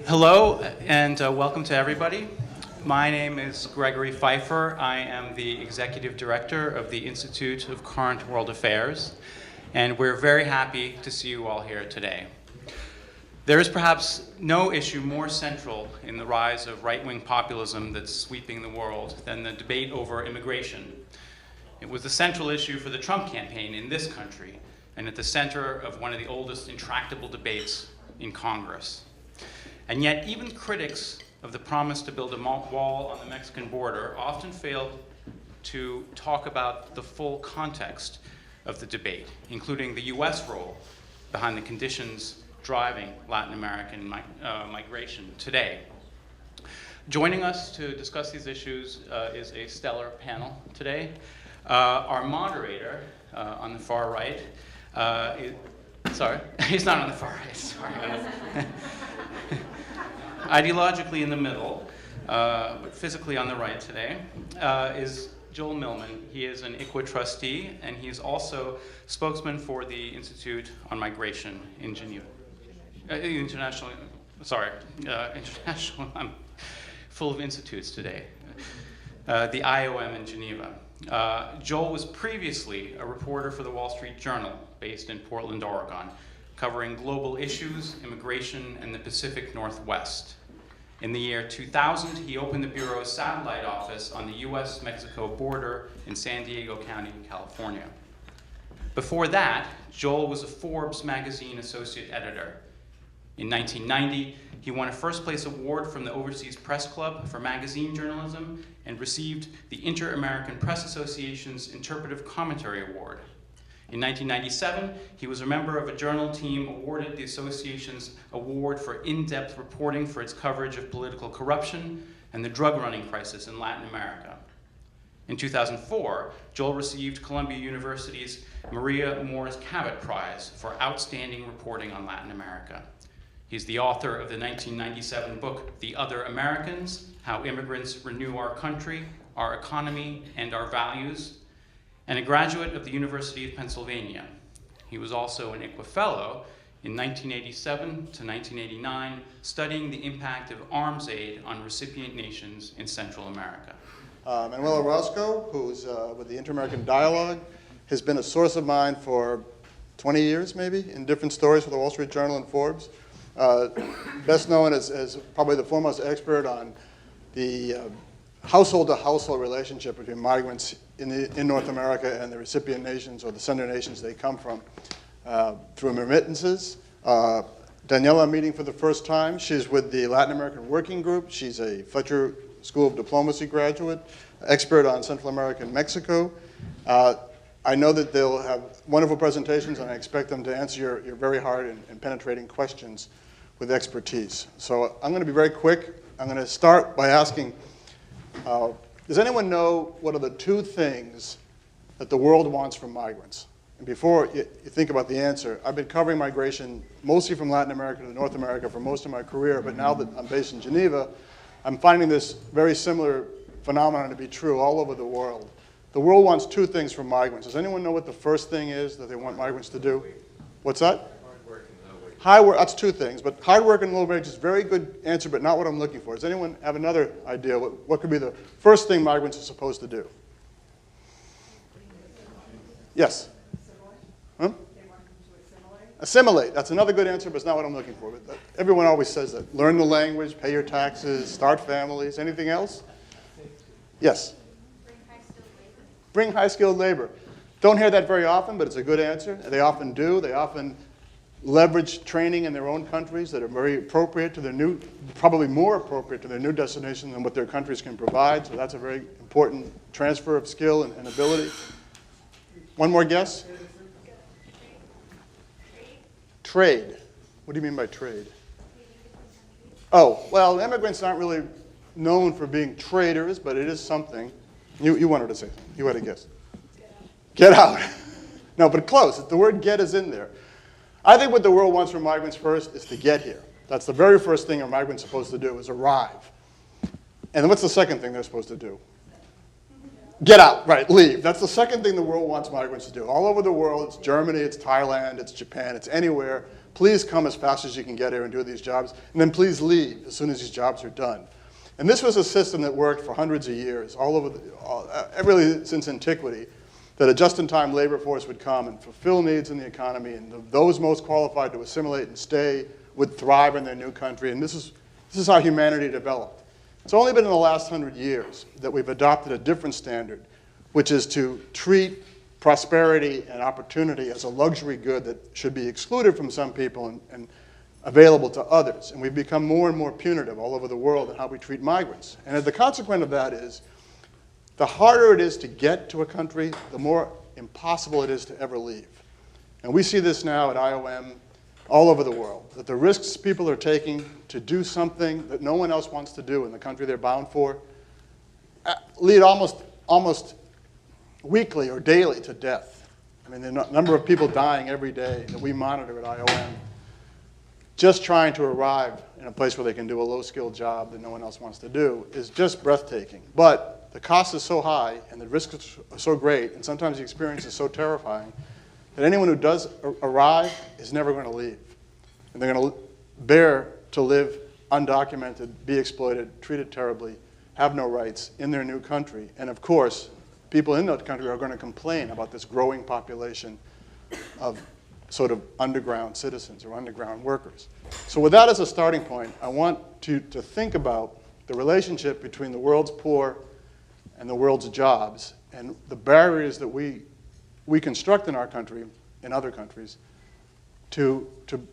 Hello and welcome to everybody. My name is Gregory Pfeiffer. I am the Executive Director of the Institute of Current World Affairs, and we're very happy to see you all here today. There is perhaps no issue more central in the rise of right-wing populism that's sweeping the world than the debate over immigration. It was the central issue for the Trump campaign in this country and at the center of one of the oldest intractable debates in Congress. And yet, even critics of the promise to build a wall on the Mexican border often fail to talk about the full context of the debate, including the US role behind the conditions driving Latin American migration today. Joining us to discuss these issues is a stellar panel today. Our moderator on the far right, sorry, he's not on the far right, sorry. Ideologically in the middle, but physically on the right today, is Joel Millman. He is an ICWA trustee, and he is also spokesman for the Institute on Migration in Geneva. International, I'm full of institutes today. The IOM in Geneva. Joel was previously a reporter for the Wall Street Journal, based in Portland, Oregon, covering global issues, immigration, and the Pacific Northwest. In the year 2000, he opened the Bureau's satellite office on the US-Mexico border in San Diego County, California. Before that, Joel was a Forbes magazine associate editor. In 1990, he won a first-place award from the Overseas Press Club for magazine journalism and received the Inter-American Press Association's Interpretive Commentary Award. In 1997, he was a member of a journal team awarded the association's award for in-depth reporting for its coverage of political corruption and the drug-running crisis in Latin America. In 2004, Joel received Columbia University's Maria Morris Cabot Prize for outstanding reporting on Latin America. He's the author of the 1997 book, The Other Americans: How Immigrants Renew Our Country, Our Economy, and Our Values, and a graduate of the University of Pennsylvania. He was also an ICWA Fellow in 1987 to 1989, studying the impact of arms aid on recipient nations in Central America. Manuel Orozco, who's with the Inter-American Dialogue, has been a source of mine for 20 years, maybe, in different stories for the Wall Street Journal and Forbes. Best known as probably the foremost expert on the household-to-household relationship between migrants in North America and the recipient nations or the sender nations they come from through remittances. Daniela meeting for the first time. She's with the Latin American Working Group. She's a Fletcher School of Diplomacy graduate, expert on Central America and Mexico. I know that they'll have wonderful presentations, and I expect them to answer your very hard and penetrating questions with expertise. So I'm going to be very quick. I'm going to start by asking, does anyone know what are the two things that the world wants from migrants? And before you think about the answer, I've been covering migration mostly from Latin America to North America for most of my career, but now that I'm based in Geneva, I'm finding this very similar phenomenon to be true all over the world. The world wants two things from migrants. Does anyone know what the first thing is that they want migrants to do? What's that? Hard work, that's two things, but hard work and low wage is a very good answer, but not what I'm looking for. Does anyone have another idea what could be the first thing migrants are supposed to do? Yes? Huh? Assimilate. That's another good answer, but it's not what I'm looking for. But everyone always says that. Learn the language, pay your taxes, start families. Anything else? Yes? Bring high-skilled labor. Don't hear that very often, but it's a good answer. They often do. They often leverage training in their own countries that are very appropriate to their new, probably more appropriate to their new destination than what their countries can provide. So that's a very important transfer of skill and ability. One more guess? Trade. What do you mean by trade? Oh, well, immigrants aren't really known for being traders, but it is something. You wanted to say something. You had a guess. Get out. No, but close. The word get is in there. I think what the world wants from migrants first is to get here. That's the very first thing a migrant's supposed to do, is arrive. And what's the second thing they're supposed to do? Get out, right, leave. That's the second thing the world wants migrants to do. All over the world, it's Germany, it's Thailand, it's Japan, it's anywhere. Please come as fast as you can get here and do these jobs, and then please leave as soon as these jobs are done. And this was a system that worked for hundreds of years, really since antiquity, that a just-in-time labor force would come and fulfill needs in the economy, and those most qualified to assimilate and stay would thrive in their new country. And this is how humanity developed. It's only been in the last 100 years that we've adopted a different standard, which is to treat prosperity and opportunity as a luxury good that should be excluded from some people and available to others. And we've become more and more punitive all over the world in how we treat migrants. And the consequence of that is, the harder it is to get to a country, the more impossible it is to ever leave. And we see this now at IOM all over the world, that the risks people are taking to do something that no one else wants to do in the country they're bound for lead almost weekly or daily to death. I mean, the number of people dying every day that we monitor at IOM just trying to arrive in a place where they can do a low-skilled job that no one else wants to do is just breathtaking. But the cost is so high and the risks are so great, and sometimes the experience is so terrifying, that anyone who does arrive is never going to leave. And they're going to bear to live undocumented, be exploited, treated terribly, have no rights in their new country. And of course, people in that country are going to complain about this growing population of sort of underground citizens or underground workers. So with that as a starting point, I want to think about the relationship between the world's poor and the world's jobs and the barriers that we construct in our country, in other countries, to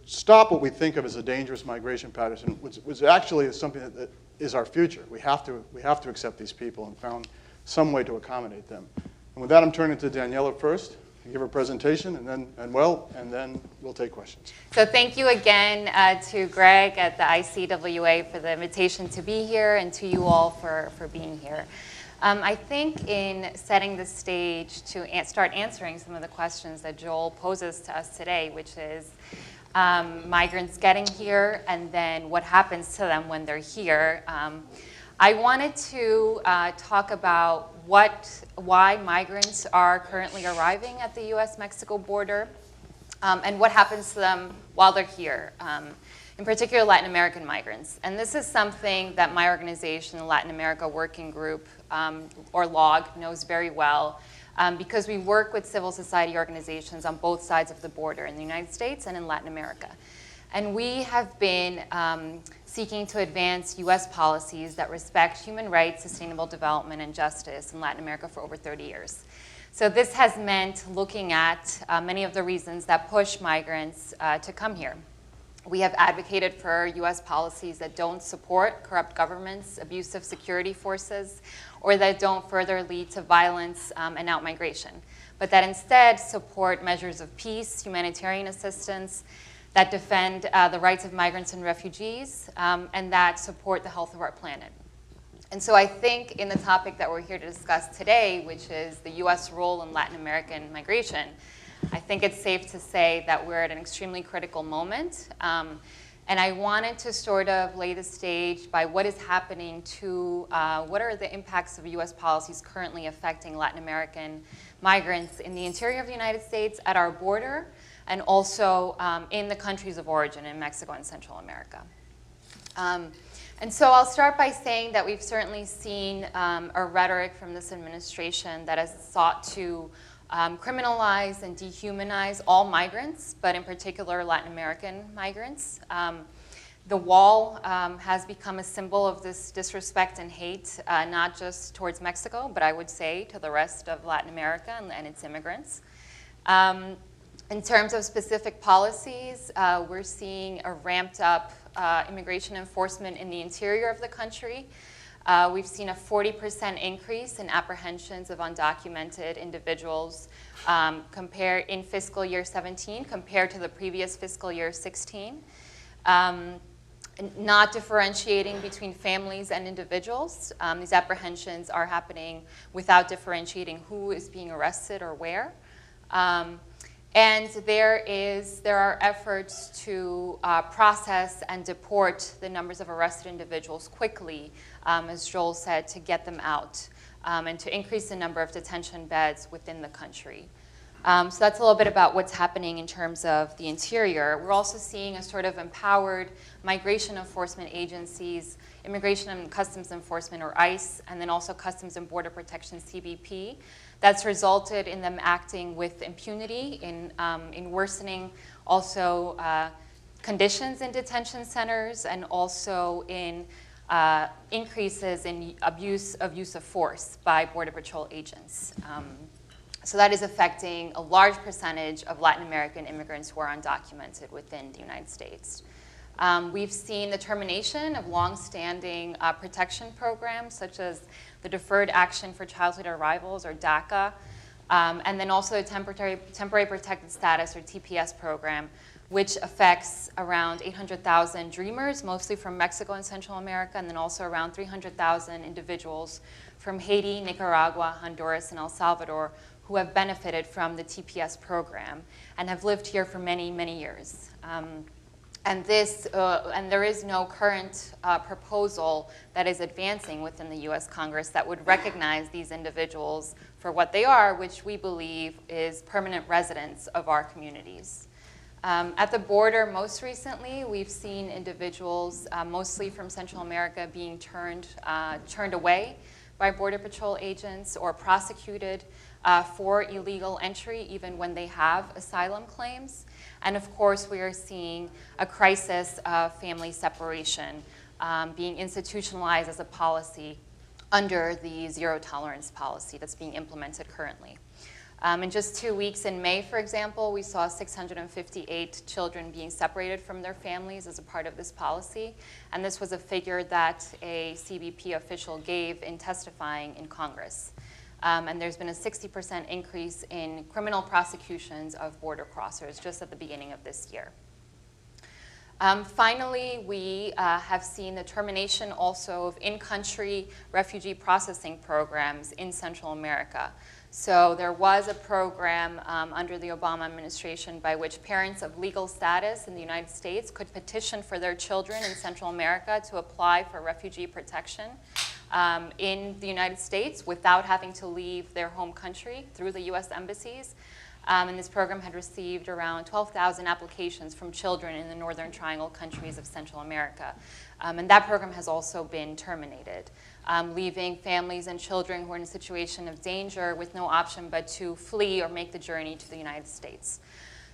stop what we think of as a dangerous migration pattern, which actually is something that is our future. We have to accept these people and found some way to accommodate them. And with that, I'm turning to Daniela first. Give her presentation, and then we'll take questions. So thank you again to Greg at the ICWA for the invitation to be here, and to you all for being here. I think in setting the stage to start answering some of the questions that Joel poses to us today, which is migrants getting here and then what happens to them when they're here, I wanted to talk about why migrants are currently arriving at the US-Mexico border and what happens to them while they're here, in particular Latin American migrants. And this is something that my organization, the Latin America Working Group, or LOG, knows very well because we work with civil society organizations on both sides of the border in the United States and in Latin America. And we have been seeking to advance US policies that respect human rights, sustainable development, and justice in Latin America for over 30 years. So this has meant looking at many of the reasons that push migrants to come here. We have advocated for US policies that don't support corrupt governments, abusive security forces, or that don't further lead to violence and out-migration, but that instead support measures of peace, humanitarian assistance, that defend the rights of migrants and refugees, and that support the health of our planet. And so I think in the topic that we're here to discuss today, which is the US role in Latin American migration, I think it's safe to say that we're at an extremely critical moment. And I wanted to sort of lay the stage by what is happening to, what are the impacts of US policies currently affecting Latin American migrants in the interior of the United States, at our border, and also in the countries of origin in Mexico and Central America. And so I'll start by saying that we've certainly seen a rhetoric from this administration that has sought to criminalize and dehumanize all migrants, but in particular Latin American migrants. The wall has become a symbol of this disrespect and hate, not just towards Mexico, but I would say to the rest of Latin America and its immigrants. In terms of specific policies, we're seeing a ramped up immigration enforcement in the interior of the country. We've seen a 40% increase in apprehensions of undocumented individuals in fiscal year 17 compared to the previous fiscal year 16. Not differentiating between families and individuals. These apprehensions are happening without differentiating who is being arrested or where. And there are efforts to process and deport the numbers of arrested individuals quickly, as Joel said, to get them out, and to increase the number of detention beds within the country. So that's a little bit about what's happening in terms of the interior. We're also seeing a sort of empowered migration enforcement agencies, Immigration and Customs Enforcement, or ICE, and then also Customs and Border Protection, CBP. That's resulted in them acting with impunity, in worsening also conditions in detention centers, and also in increases in use of force by Border Patrol agents. So that is affecting a large percentage of Latin American immigrants who are undocumented within the United States. We've seen the termination of longstanding protection programs, such as the Deferred Action for Childhood Arrivals, or DACA, and then also the Temporary Protected Status, or TPS program, which affects around 800,000 Dreamers, mostly from Mexico and Central America, and then also around 300,000 individuals from Haiti, Nicaragua, Honduras, and El Salvador, who have benefited from the TPS program and have lived here for many, many years. And there is no current proposal that is advancing within the US Congress that would recognize these individuals for what they are, which we believe is permanent residents of our communities. At the border, most recently, we've seen individuals, mostly from Central America, being turned away by Border Patrol agents or prosecuted for illegal entry, even when they have asylum claims. And of course, we are seeing a crisis of family separation being institutionalized as a policy under the zero tolerance policy that's being implemented currently. In just 2 weeks in May, for example, we saw 658 children being separated from their families as a part of this policy. And this was a figure that a CBP official gave in testifying in Congress. And there's been a 60% increase in criminal prosecutions of border crossers just at the beginning of this year. Finally, we have seen the termination also of in-country refugee processing programs in Central America. So there was a program under the Obama administration by which parents of legal status in the United States could petition for their children in Central America to apply for refugee protection in the United States without having to leave their home country through the US embassies. And this program had received around 12,000 applications from children in the Northern Triangle countries of Central America. And that program has also been terminated, leaving families and children who are in a situation of danger with no option but to flee or make the journey to the United States.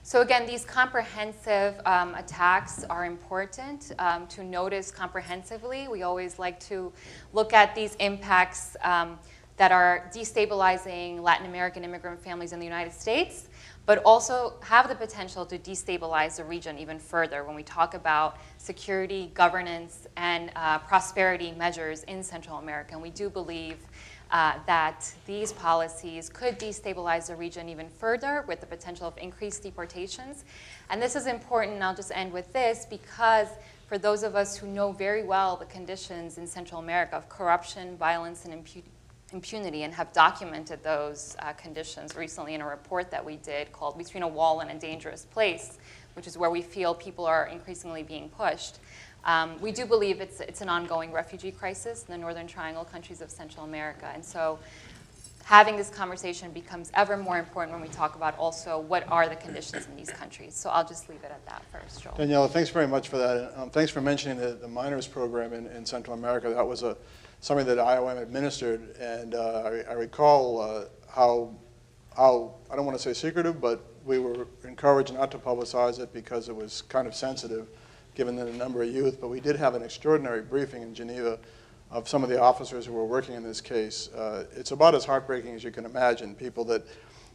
So again, these comprehensive attacks are important to notice comprehensively. We always like to look at these impacts that are destabilizing Latin American immigrant families in the United States, but also have the potential to destabilize the region even further when we talk about security, governance, and prosperity measures in Central America. And we do believe that these policies could destabilize the region even further with the potential of increased deportations. And this is important, and I'll just end with this, because for those of us who know very well the conditions in Central America of corruption, violence, and impunity, and have documented those conditions recently in a report that we did called Between a Wall and a Dangerous Place, which is where we feel people are increasingly being pushed. We do believe it's an ongoing refugee crisis in the Northern Triangle countries of Central America. And so having this conversation becomes ever more important when we talk about also what are the conditions in these countries. So I'll just leave it at that first, Joel. Daniela, thanks very much for that. And, thanks for mentioning the minors program in Central America. That was something that IOM administered, and I recall how, I don't want to say secretive, but we were encouraged not to publicize it because it was kind of sensitive, given the number of youth. But we did have an extraordinary briefing in Geneva of some of the officers who were working in this case. It's about as heartbreaking as you can imagine. People that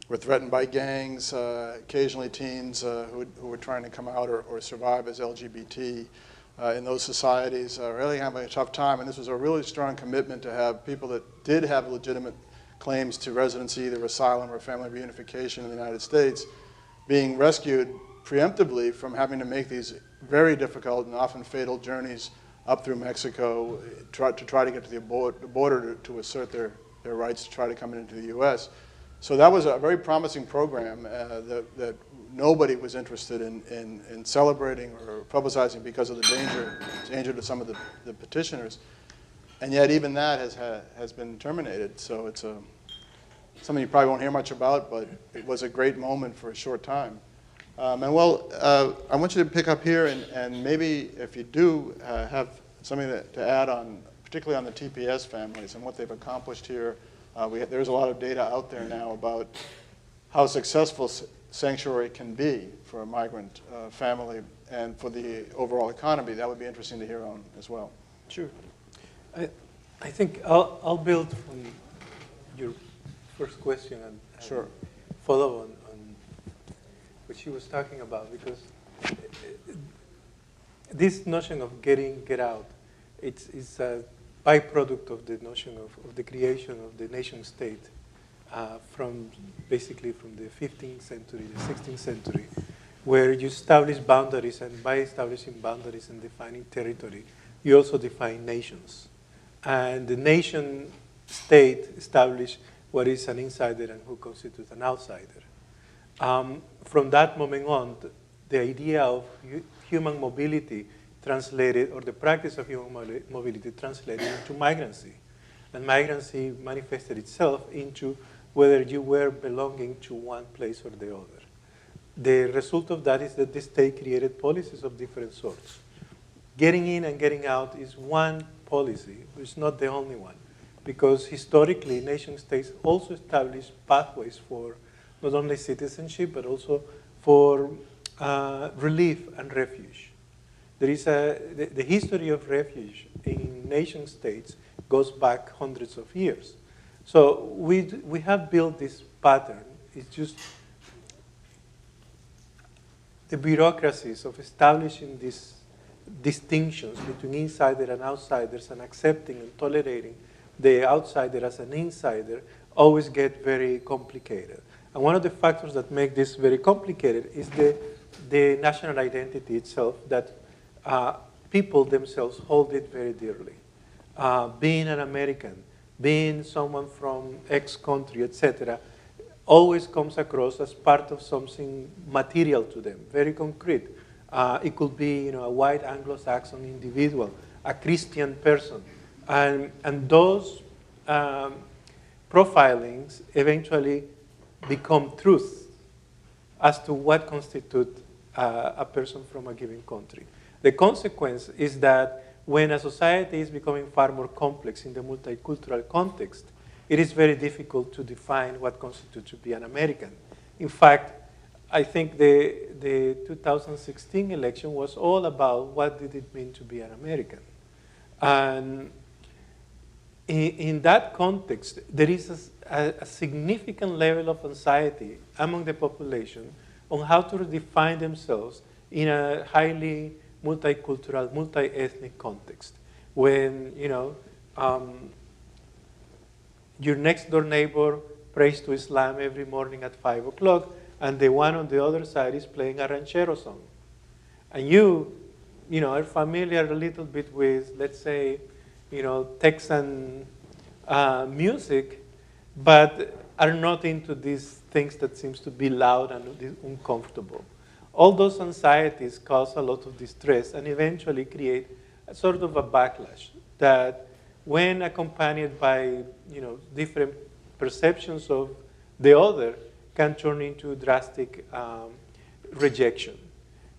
were threatened by gangs, occasionally teens who were trying to come out or survive as LGBT. In those societies really having a tough time, and this was a really strong commitment to have people that did have legitimate claims to residency, either asylum or family reunification in the United States, being rescued preemptively from having to make these very difficult and often fatal journeys up through Mexico to try to get to the border to assert their rights to try to come into the US. So that was a very promising program that nobody was interested in celebrating or publicizing because of the danger to some of the petitioners. And yet even that has been terminated. So it's something you probably won't hear much about, but it was a great moment for a short time. I want you to pick up here, and maybe if you do have something to add on, particularly on the TPS families and what they've accomplished here. There's a lot of data out there now about how successful sanctuary can be for a migrant family and for the overall economy. That would be interesting to hear on as well. Sure. I think I'll build on your first question and Sure. follow on what she was talking about, because this notion of get out, it's a byproduct of the notion of the creation of the nation state basically from the 15th century, the 16th century, where you establish boundaries, and by establishing boundaries and defining territory, you also define nations. And the nation state established what is an insider and who constitutes an outsider. From that moment on, the idea of human mobility translated, or the practice of human mobility translated into migrancy. And migrancy manifested itself into whether you were belonging to one place or the other. The result of that is that the state created policies of different sorts. Getting in and getting out is one policy, but it's not the only one. Because historically, nation states also established pathways for not only citizenship, but also for relief and refuge. There is the history of refuge in nation states goes back hundreds of years. So we have built this pattern. It's just the bureaucracies of establishing these distinctions between insider and outsiders and accepting and tolerating the outsider as an insider always get very complicated. And one of the factors that make this very complicated is the national identity itself, that people themselves hold it very dearly. Being an American, being someone from X country, etc., always comes across as part of something material to them, very concrete. It could be, a white Anglo-Saxon individual, a Christian person. And those profilings eventually become truth as to what constitutes a person from a given country. The consequence is that when a society is becoming far more complex in the multicultural context, it is very difficult to define what constitutes to be an American. In fact, I think the 2016 election was all about what did it mean to be an American. And in that context, there is a significant level of anxiety among the population on how to define themselves in a highly multicultural, multi-ethnic context. When, your next door neighbor prays to Islam every morning at 5 o'clock, and the one on the other side is playing a ranchero song. And you are familiar a little bit with, let's say, Texan music, but are not into these things that seems to be loud and uncomfortable. All those anxieties cause a lot of distress and eventually create a sort of a backlash that, when accompanied by different perceptions of the other, can turn into drastic rejection.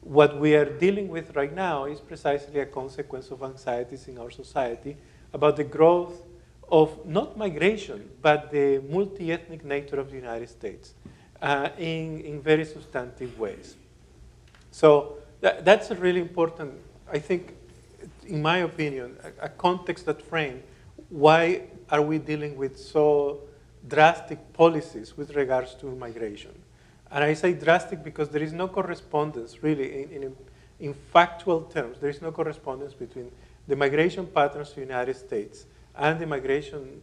What we are dealing with right now is precisely a consequence of anxieties in our society about the growth of not migration, but the multi-ethnic nature of the United States in very substantive ways. So that's a really important, I think, in my opinion, a context that frames why are we dealing with so drastic policies with regards to migration. And I say drastic because there is no correspondence, really, in factual terms, there is no correspondence between the migration patterns to the United States and the migration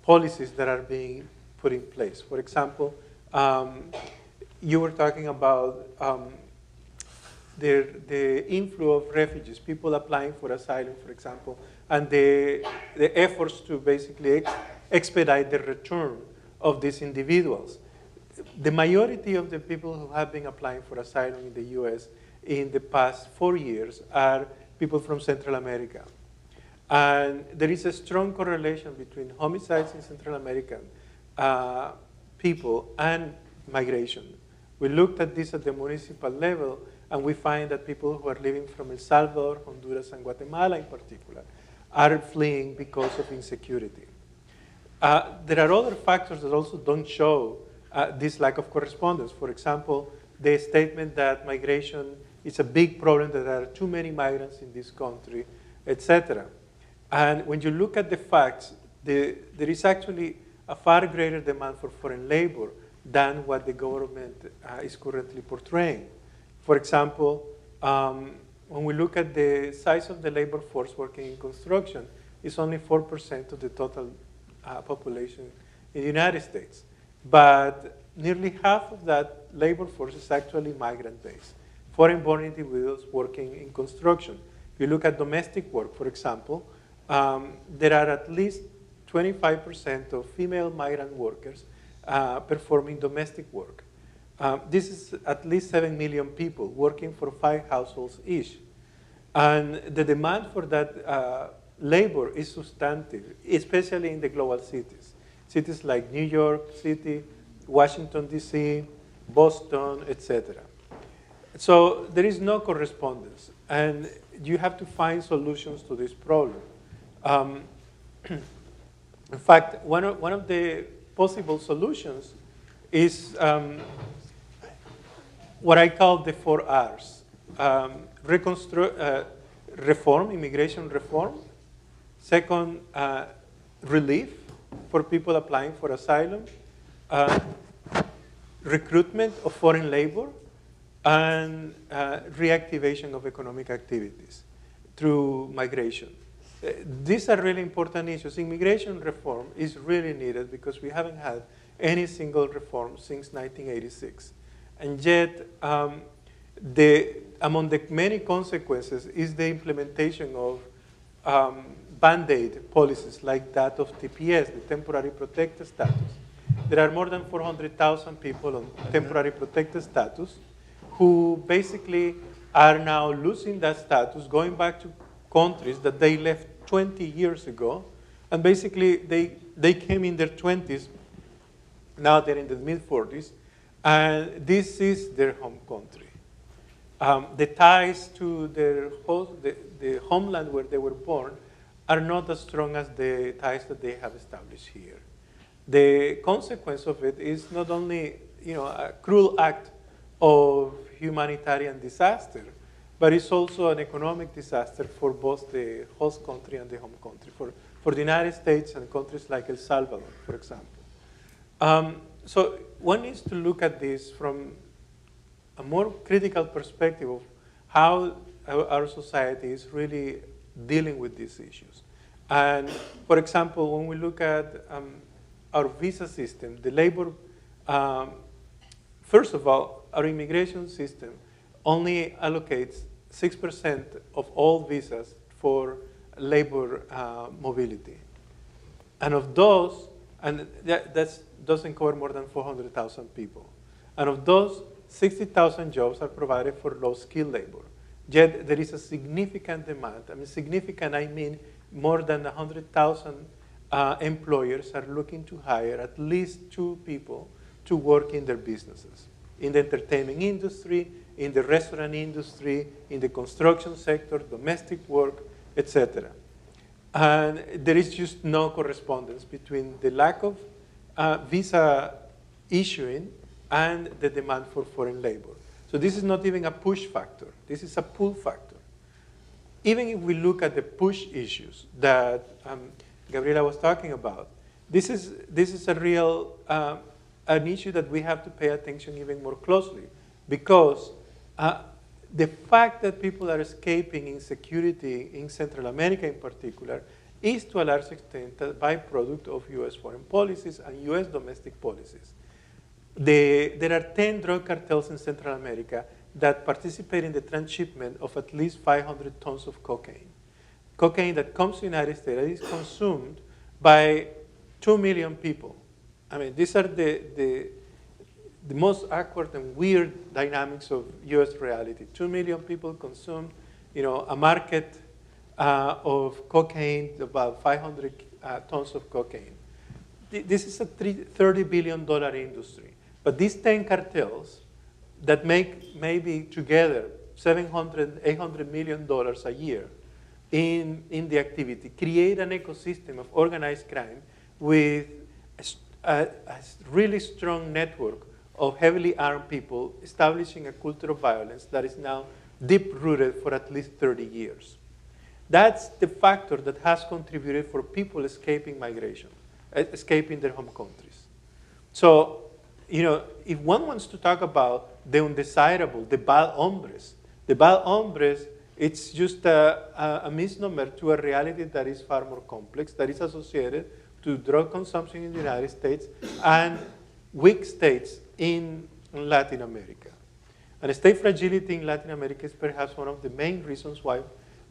policies that are being put in place. For example, you were talking about the inflow of refugees, people applying for asylum, for example, and the efforts to basically expedite the return of these individuals. The majority of the people who have been applying for asylum in the US in the past 4 years are people from Central America. And there is a strong correlation between homicides in Central America, people and migration. We looked at this at the municipal level, and we find that people who are living from El Salvador, Honduras, and Guatemala in particular are fleeing because of insecurity. There are other factors that also don't show this lack of correspondence. For example, the statement that migration is a big problem, that there are too many migrants in this country, etc. And when you look at the facts, there is actually a far greater demand for foreign labor than what the government is currently portraying. For example, when we look at the size of the labor force working in construction, it's only 4% of the total population in the United States. But nearly half of that labor force is actually migrant-based, foreign-born individuals working in construction. If you look at domestic work, for example, there are at least 25% of female migrant workers performing domestic work. This is at least 7 million people working for 5 households each. And the demand for that labor is substantive, especially in the global cities. Cities like New York City, Washington, D.C., Boston, etc. So there is no correspondence, and you have to find solutions to this problem. In fact, one of the possible solutions is what I call the 4 R's. Reform, immigration reform. Second, relief for people applying for asylum. Recruitment of foreign labor. And reactivation of economic activities through migration. These are really important issues. Immigration reform is really needed because we haven't had any single reform since 1986. And yet, among the many consequences is the implementation of Band-Aid policies like that of TPS, the temporary protected status. There are more than 400,000 people on temporary protected status who basically are now losing that status, going back to countries that they left 20 years ago, and basically they came in their 20s, now they're in the mid-40s, and this is their home country. The ties to their the homeland where they were born are not as strong as the ties that they have established here. The consequence of it is not only a cruel act of humanitarian disaster, but it's also an economic disaster for both the host country and the home country, for the United States and countries like El Salvador, for example. So one needs to look at this from a more critical perspective of how our society is really dealing with these issues. And for example, when we look at our visa system, the labor, first of all, our immigration system only allocates 6% of all visas for labor mobility. And of those, and that doesn't cover more than 400,000 people. And of those, 60,000 jobs are provided for low-skilled labor. Yet there is a significant demand. I mean, significant, I mean more than 100,000 employers are looking to hire at least 2 people to work in their businesses, in the entertainment industry, in the restaurant industry, in the construction sector, domestic work, etc. And there is just no correspondence between the lack of visa issuing and the demand for foreign labor. So this is not even a push factor. This is a pull factor. Even if we look at the push issues that Gabriela was talking about, this is a real an issue that we have to pay attention even more closely, because the fact that people are escaping insecurity in Central America in particular is to a large extent a byproduct of US foreign policies and US domestic policies. There are 10 drug cartels in Central America that participate in the transshipment of at least 500 tons of cocaine. Cocaine that comes to the United States and is consumed by 2 million people. I mean, these are the most awkward and weird dynamics of US reality. 2 million people consume, a market of cocaine, about 500 tons of cocaine. this is a $30 billion industry. But these 10 cartels that make maybe together $700, $800 million a year in the activity create an ecosystem of organized crime with a really strong network of heavily armed people establishing a culture of violence that is now deep-rooted for at least 30 years. That's the factor that has contributed for people escaping migration, escaping their home countries. So, if one wants to talk about the undesirable, the bad hombres, it's just a misnomer to a reality that is far more complex, that is associated to drug consumption in the United States and weak states in Latin America. And state fragility in Latin America is perhaps one of the main reasons why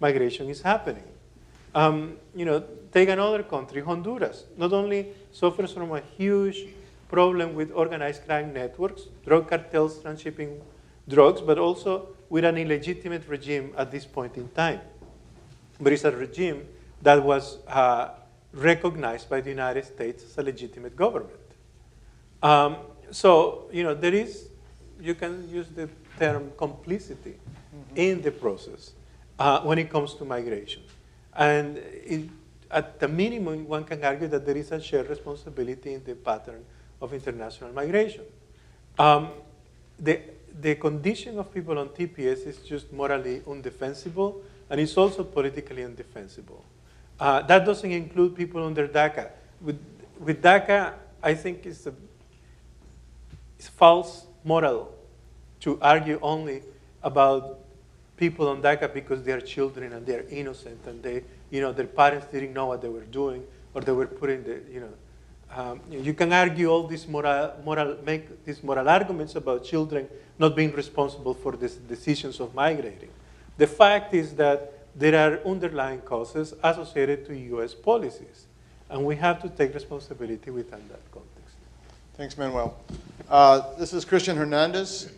migration is happening. Take another country, Honduras. Not only suffers from a huge problem with organized crime networks, drug cartels transshipping drugs, but also with an illegitimate regime at this point in time. But it's a regime that was recognized by the United States as a legitimate government. So, there is, you can use the term complicity in the process when it comes to migration. And at the minimum, one can argue that there is a shared responsibility in the pattern of international migration. The condition of people on TPS is just morally undefensible, and it's also politically undefensible. That doesn't include people under DACA. With DACA, I think it's false moral to argue only about people on DACA because they are children and they are innocent and their parents didn't know what they were doing or they were putting you can argue all these make these moral arguments about children not being responsible for these decisions of migrating. The fact is that there are underlying causes associated to U.S. policies, and we have to take responsibility within that context. Thanks, Manuel. This is Christian Hernandez,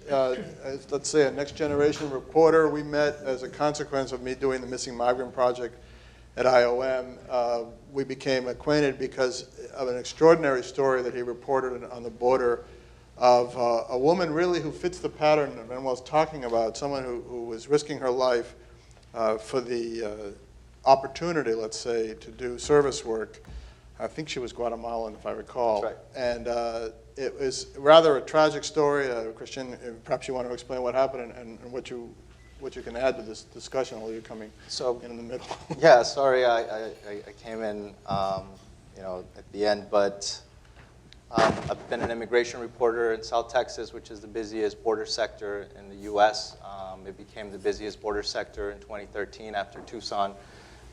let's say a next generation reporter. We met as a consequence of me doing the Missing Migrant Project at IOM. We became acquainted because of an extraordinary story that he reported on the border of a woman really who fits the pattern that Manuel's talking about, someone who was risking her life for the opportunity, let's say, to do service work. I think she was Guatemalan, if I recall. That's right. And it was rather a tragic story. Christian, perhaps you want to explain what happened and what you can add to this discussion, although you're coming in the middle. Yeah, sorry, I came in, at the end, but I've been an immigration reporter in South Texas, which is the busiest border sector in the U.S. It became the busiest border sector in 2013 after Tucson,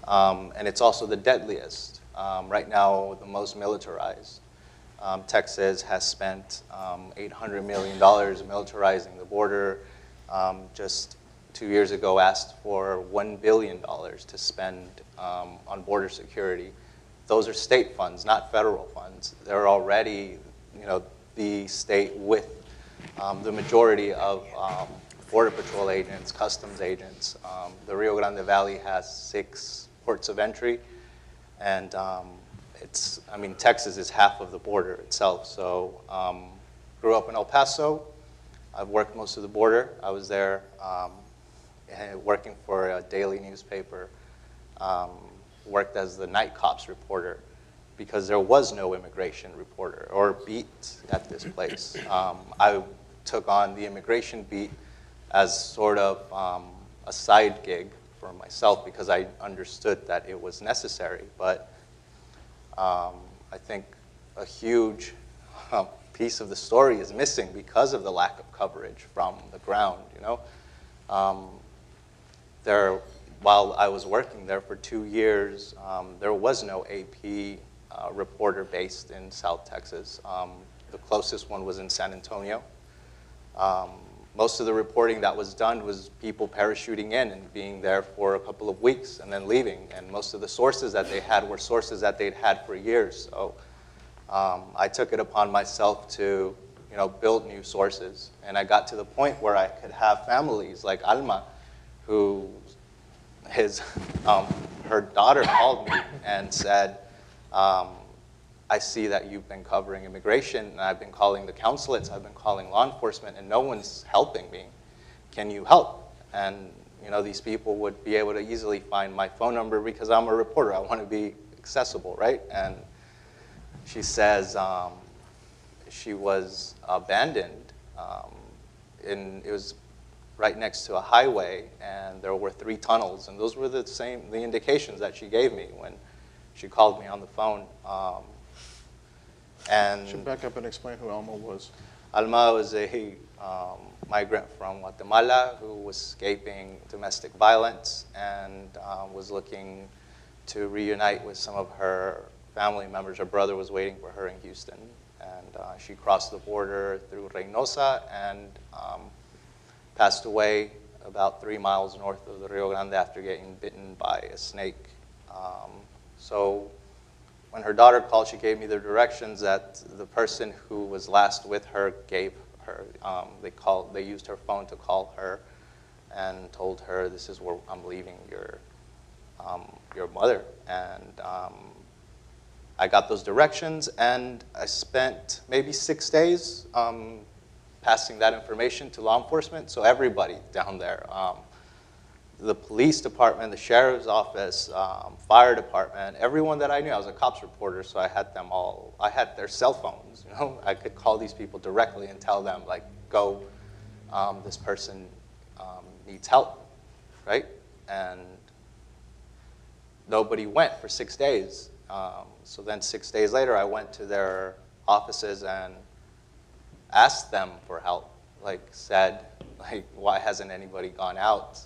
and it's also the deadliest. Right now, the most militarized. Texas has spent $800 million militarizing the border. Just 2 years ago, asked for $1 billion to spend on border security. Those are state funds, not federal funds. They're already, the state with the majority of Border Patrol agents, customs agents. The Rio Grande Valley has 6 ports of entry, and Texas is half of the border itself. So, grew up in El Paso. I've worked most of the border. I was there working for a daily newspaper. Worked as the night cops reporter because there was no immigration reporter or beat at this place. I took on the immigration beat as sort of a side gig for myself because I understood that it was necessary. But I think a huge piece of the story is missing because of the lack of coverage from the ground. While I was working there for 2 years, there was no AP reporter based in South Texas. The closest one was in San Antonio. Most of the reporting that was done was people parachuting in and being there for a couple of weeks and then leaving. And most of the sources that they had were sources that they'd had for years. So I took it upon myself to build new sources. And I got to the point where I could have families like Alma, who her daughter called me and said, I I see that you've been covering immigration, and I've been calling the consulates, I've been calling law enforcement, and no one's helping me. Can you help? And these people would be able to easily find my phone number because I'm a reporter. I want to be accessible, right? And she says she was abandoned. It was right next to a highway, and there were 3 tunnels, and those were the indications that she gave me when she called me on the phone. You should back up and explain who Alma was. Alma was a migrant from Guatemala who was escaping domestic violence and was looking to reunite with some of her family members. Her brother was waiting for her in Houston, and she crossed the border through Reynosa and passed away about 3 miles north of the Rio Grande after getting bitten by a snake. So when her daughter called, she gave me the directions that the person who was last with her gave her. They used her phone to call her and told her, "This is where I'm leaving your mother." And I got those directions, and I spent maybe 6 days passing that information to law enforcement. So everybody down there, the police department, the sheriff's office, fire department, everyone that I knew. I was a cops reporter, so I had them all. I had their cell phones. I could call these people directly and tell them, like, go, this person needs help, right? And nobody went for 6 days. So then 6 days later, I went to their offices and asked them for help. Like, said, like, why hasn't anybody gone out?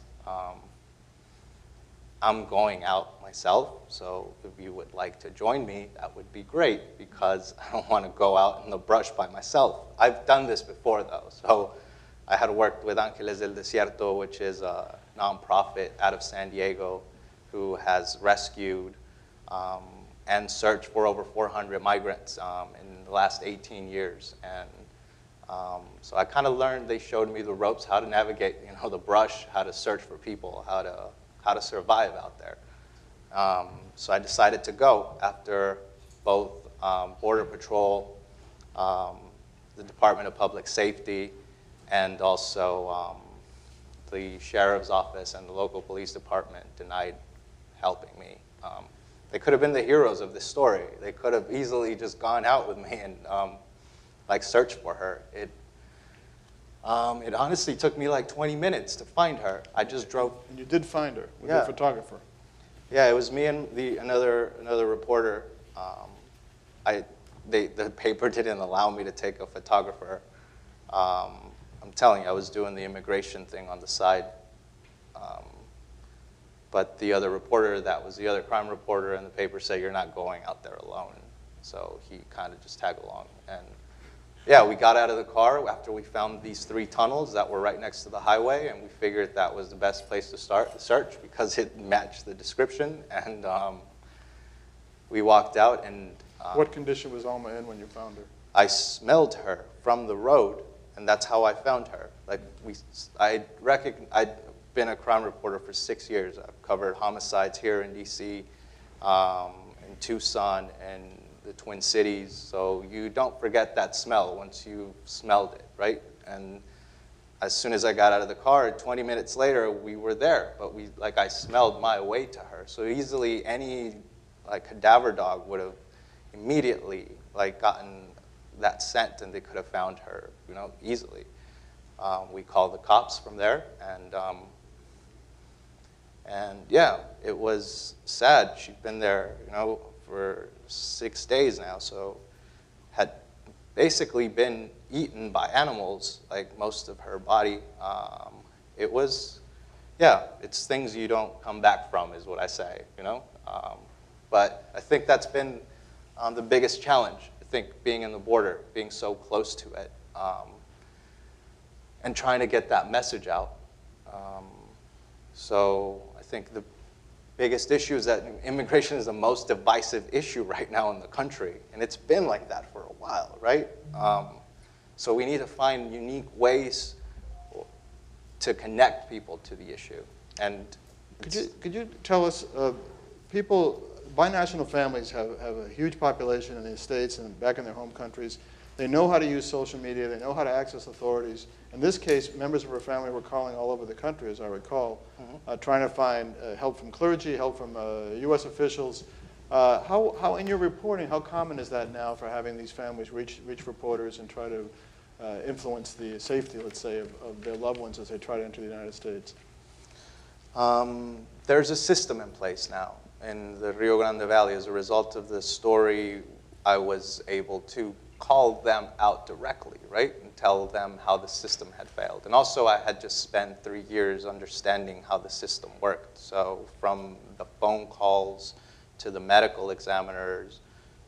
I'm going out myself, so if you would like to join me, that would be great, because I don't want to go out in the brush by myself. I've done this before, though. So I had worked with Ángeles del Desierto, which is a nonprofit out of San Diego who has rescued and searched for over 400 migrants in the last 18 years. And so I kind of learned, they showed me the ropes, how to navigate, the brush, how to search for people, how to survive out there. So I decided to go after both Border Patrol, the Department of Public Safety, and also the Sheriff's Office and the local police department denied helping me. They could have been the heroes of this story. They could have easily just gone out with me and search for her. It honestly took me like 20 minutes to find her. I just drove. And you did find her with Yeah. your photographer. Yeah, it was me and another reporter. The paper didn't allow me to take a photographer. I'm telling you, I was doing the immigration thing on the side. But the other reporter, that was the other crime reporter in the paper, said, "You're not going out there alone." So he kind of just tagged along. And yeah, we got out of the car after we found these 3 tunnels that were right next to the highway, and we figured that was the best place to start the search because it matched the description. And we walked out, and What condition was Alma in when you found her? I smelled her from the road, and that's how I found her. Like I'd been a crime reporter for 6 years. I've covered homicides here in DC, in Tucson, and the Twin Cities. So you don't forget that smell once you've smelled it, right? And as soon as I got out of the car, 20 minutes later, we were there. But I smelled my way to her. So easily any cadaver dog would have immediately gotten that scent, and they could have found her, easily. We called the cops from there, and yeah, it was sad. She'd been there, for 6 days now, so had basically been eaten by animals, like most of her body. It was, yeah, it's things you don't come back from, is what I say, But I think that's been the biggest challenge. I think being in the border, being so close to it, and trying to get that message out. So I think the biggest issue is that immigration is the most divisive issue right now in the country, and it's been like that for a while, right? So we need to find unique ways to connect people to the issue. And Could you tell us, people binational families have a huge population in the States and back in their home countries. They know how to use social media. They know how to access authorities. In this case, members of her family were calling all over the country, as I recall, trying to find help from clergy, help from U.S. officials. How, in your reporting, how common is that now for having these families reach reporters and try to influence the safety, let's say, of their loved ones as they try to enter the United States? There's a system in place now in the Rio Grande Valley. As a result of the story, I was able to call them out directly, right, and tell them how the system had failed. And also, I had just spent 3 years understanding how the system worked. So from the phone calls to the medical examiners,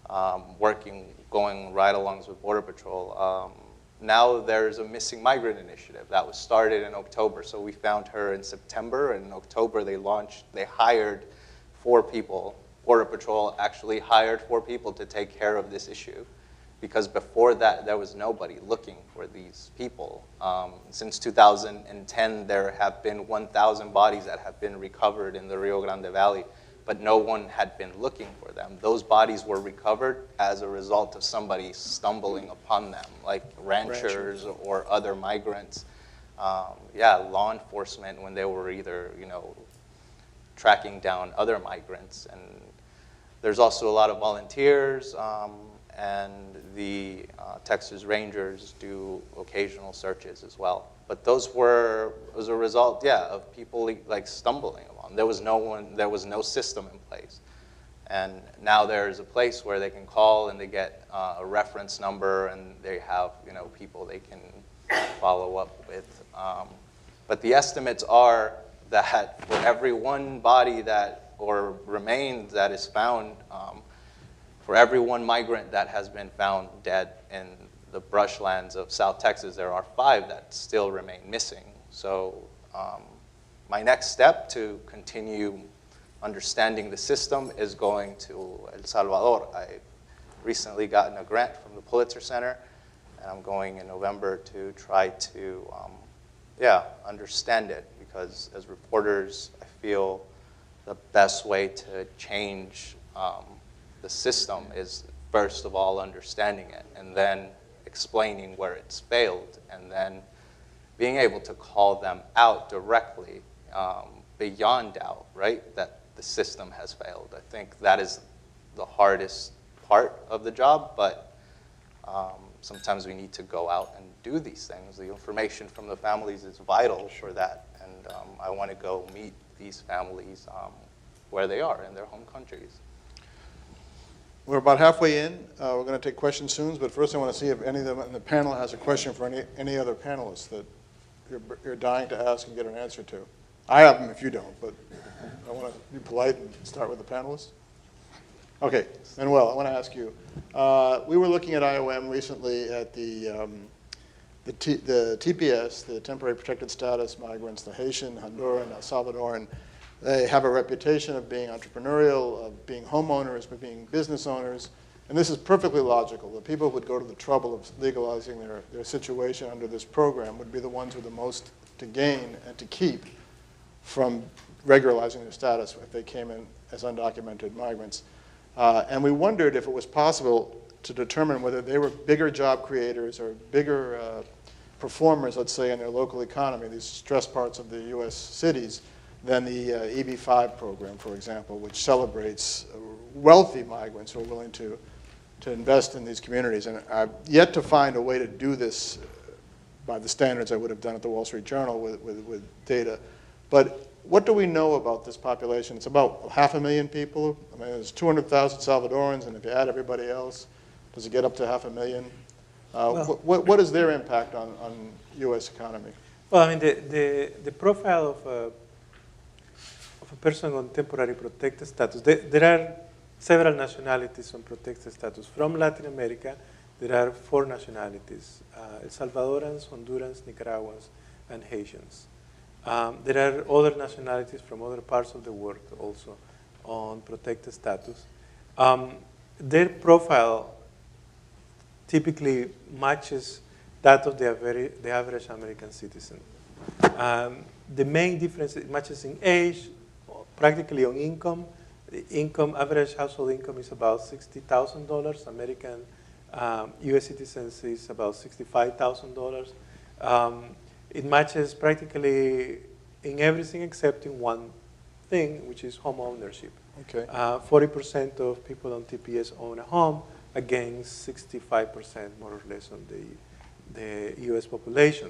going ride-alongs with Border Patrol. Now there's a missing migrant initiative that was started in October. So we found her in September, and in October they hired 4 people. Border Patrol actually hired 4 people to take care of this issue, because before that there was nobody looking for these people. Since 2010, there have been 1,000 bodies that have been recovered in the Rio Grande Valley, but no one had been looking for them. Those bodies were recovered as a result of somebody stumbling upon them, like ranchers or other migrants. Law enforcement, when they were either, tracking down other migrants. And there's also a lot of volunteers, and the Texas Rangers do occasional searches as well. But those were as a result, of people like stumbling along. There was no system in place. And now there's a place where they can call and they get a reference number, and they have people they can follow up with. But the estimates are that for every one body or remains that is found, for every one migrant that has been found dead in the brushlands of South Texas, there are 5 that still remain missing. So my next step to continue understanding the system is going to El Salvador. I recently gotten a grant from the Pulitzer Center, and I'm going in November to try to understand it, because as reporters, I feel the best way to change the system is, first of all, understanding it, and then explaining where it's failed, and then being able to call them out directly beyond doubt, right, that the system has failed. I think that is the hardest part of the job, but sometimes we need to go out and do these things. The information from the families is vital for that, and I want to go meet these families where they are in their home countries. We're about halfway in. We're going to take questions soon, but first I want to see if any of them in the panel has a question for any other panelists that you're dying to ask and get an answer to. I have them if you don't, but I want to be polite and start with the panelists. Okay, Manuel, I want to ask you. We were looking at IOM recently at the TPS, the Temporary Protected Status migrants, the Haitian, Honduran, El Salvadoran. They have a reputation of being entrepreneurial, of being homeowners, of being business owners. And this is perfectly logical. The people who would go to the trouble of legalizing their situation under this program would be the ones with the most to gain and to keep from regularizing their status if they came in as undocumented migrants. And we wondered if it was possible to determine whether they were bigger job creators or bigger performers, let's say, in their local economy, these stressed parts of the U.S. cities, than the EB-5 program, for example, which celebrates wealthy migrants who are willing to invest in these communities. And I've yet to find a way to do this by the standards I would have done at the Wall Street Journal with data. But what do we know about this population? It's about 500,000 people. I mean, there's 200,000 Salvadorans, and if you add everybody else, does it get up to 500,000? What is their impact on U.S. economy? Well, I mean, the profile of a person on temporary protected status, there are several nationalities on protected status. From Latin America, there are 4 nationalities, El Salvadorans, Hondurans, Nicaraguans, and Haitians. There are other nationalities from other parts of the world also on protected status. Their profile typically matches that of the average American citizen. The main difference, it matches in age, practically on income, The average household income is about $60,000. American U.S. citizens is about $65,000. It matches practically in everything except in one thing, which is home ownership. Okay. 40% of people on TPS own a home, against 65% more or less on the U.S. population.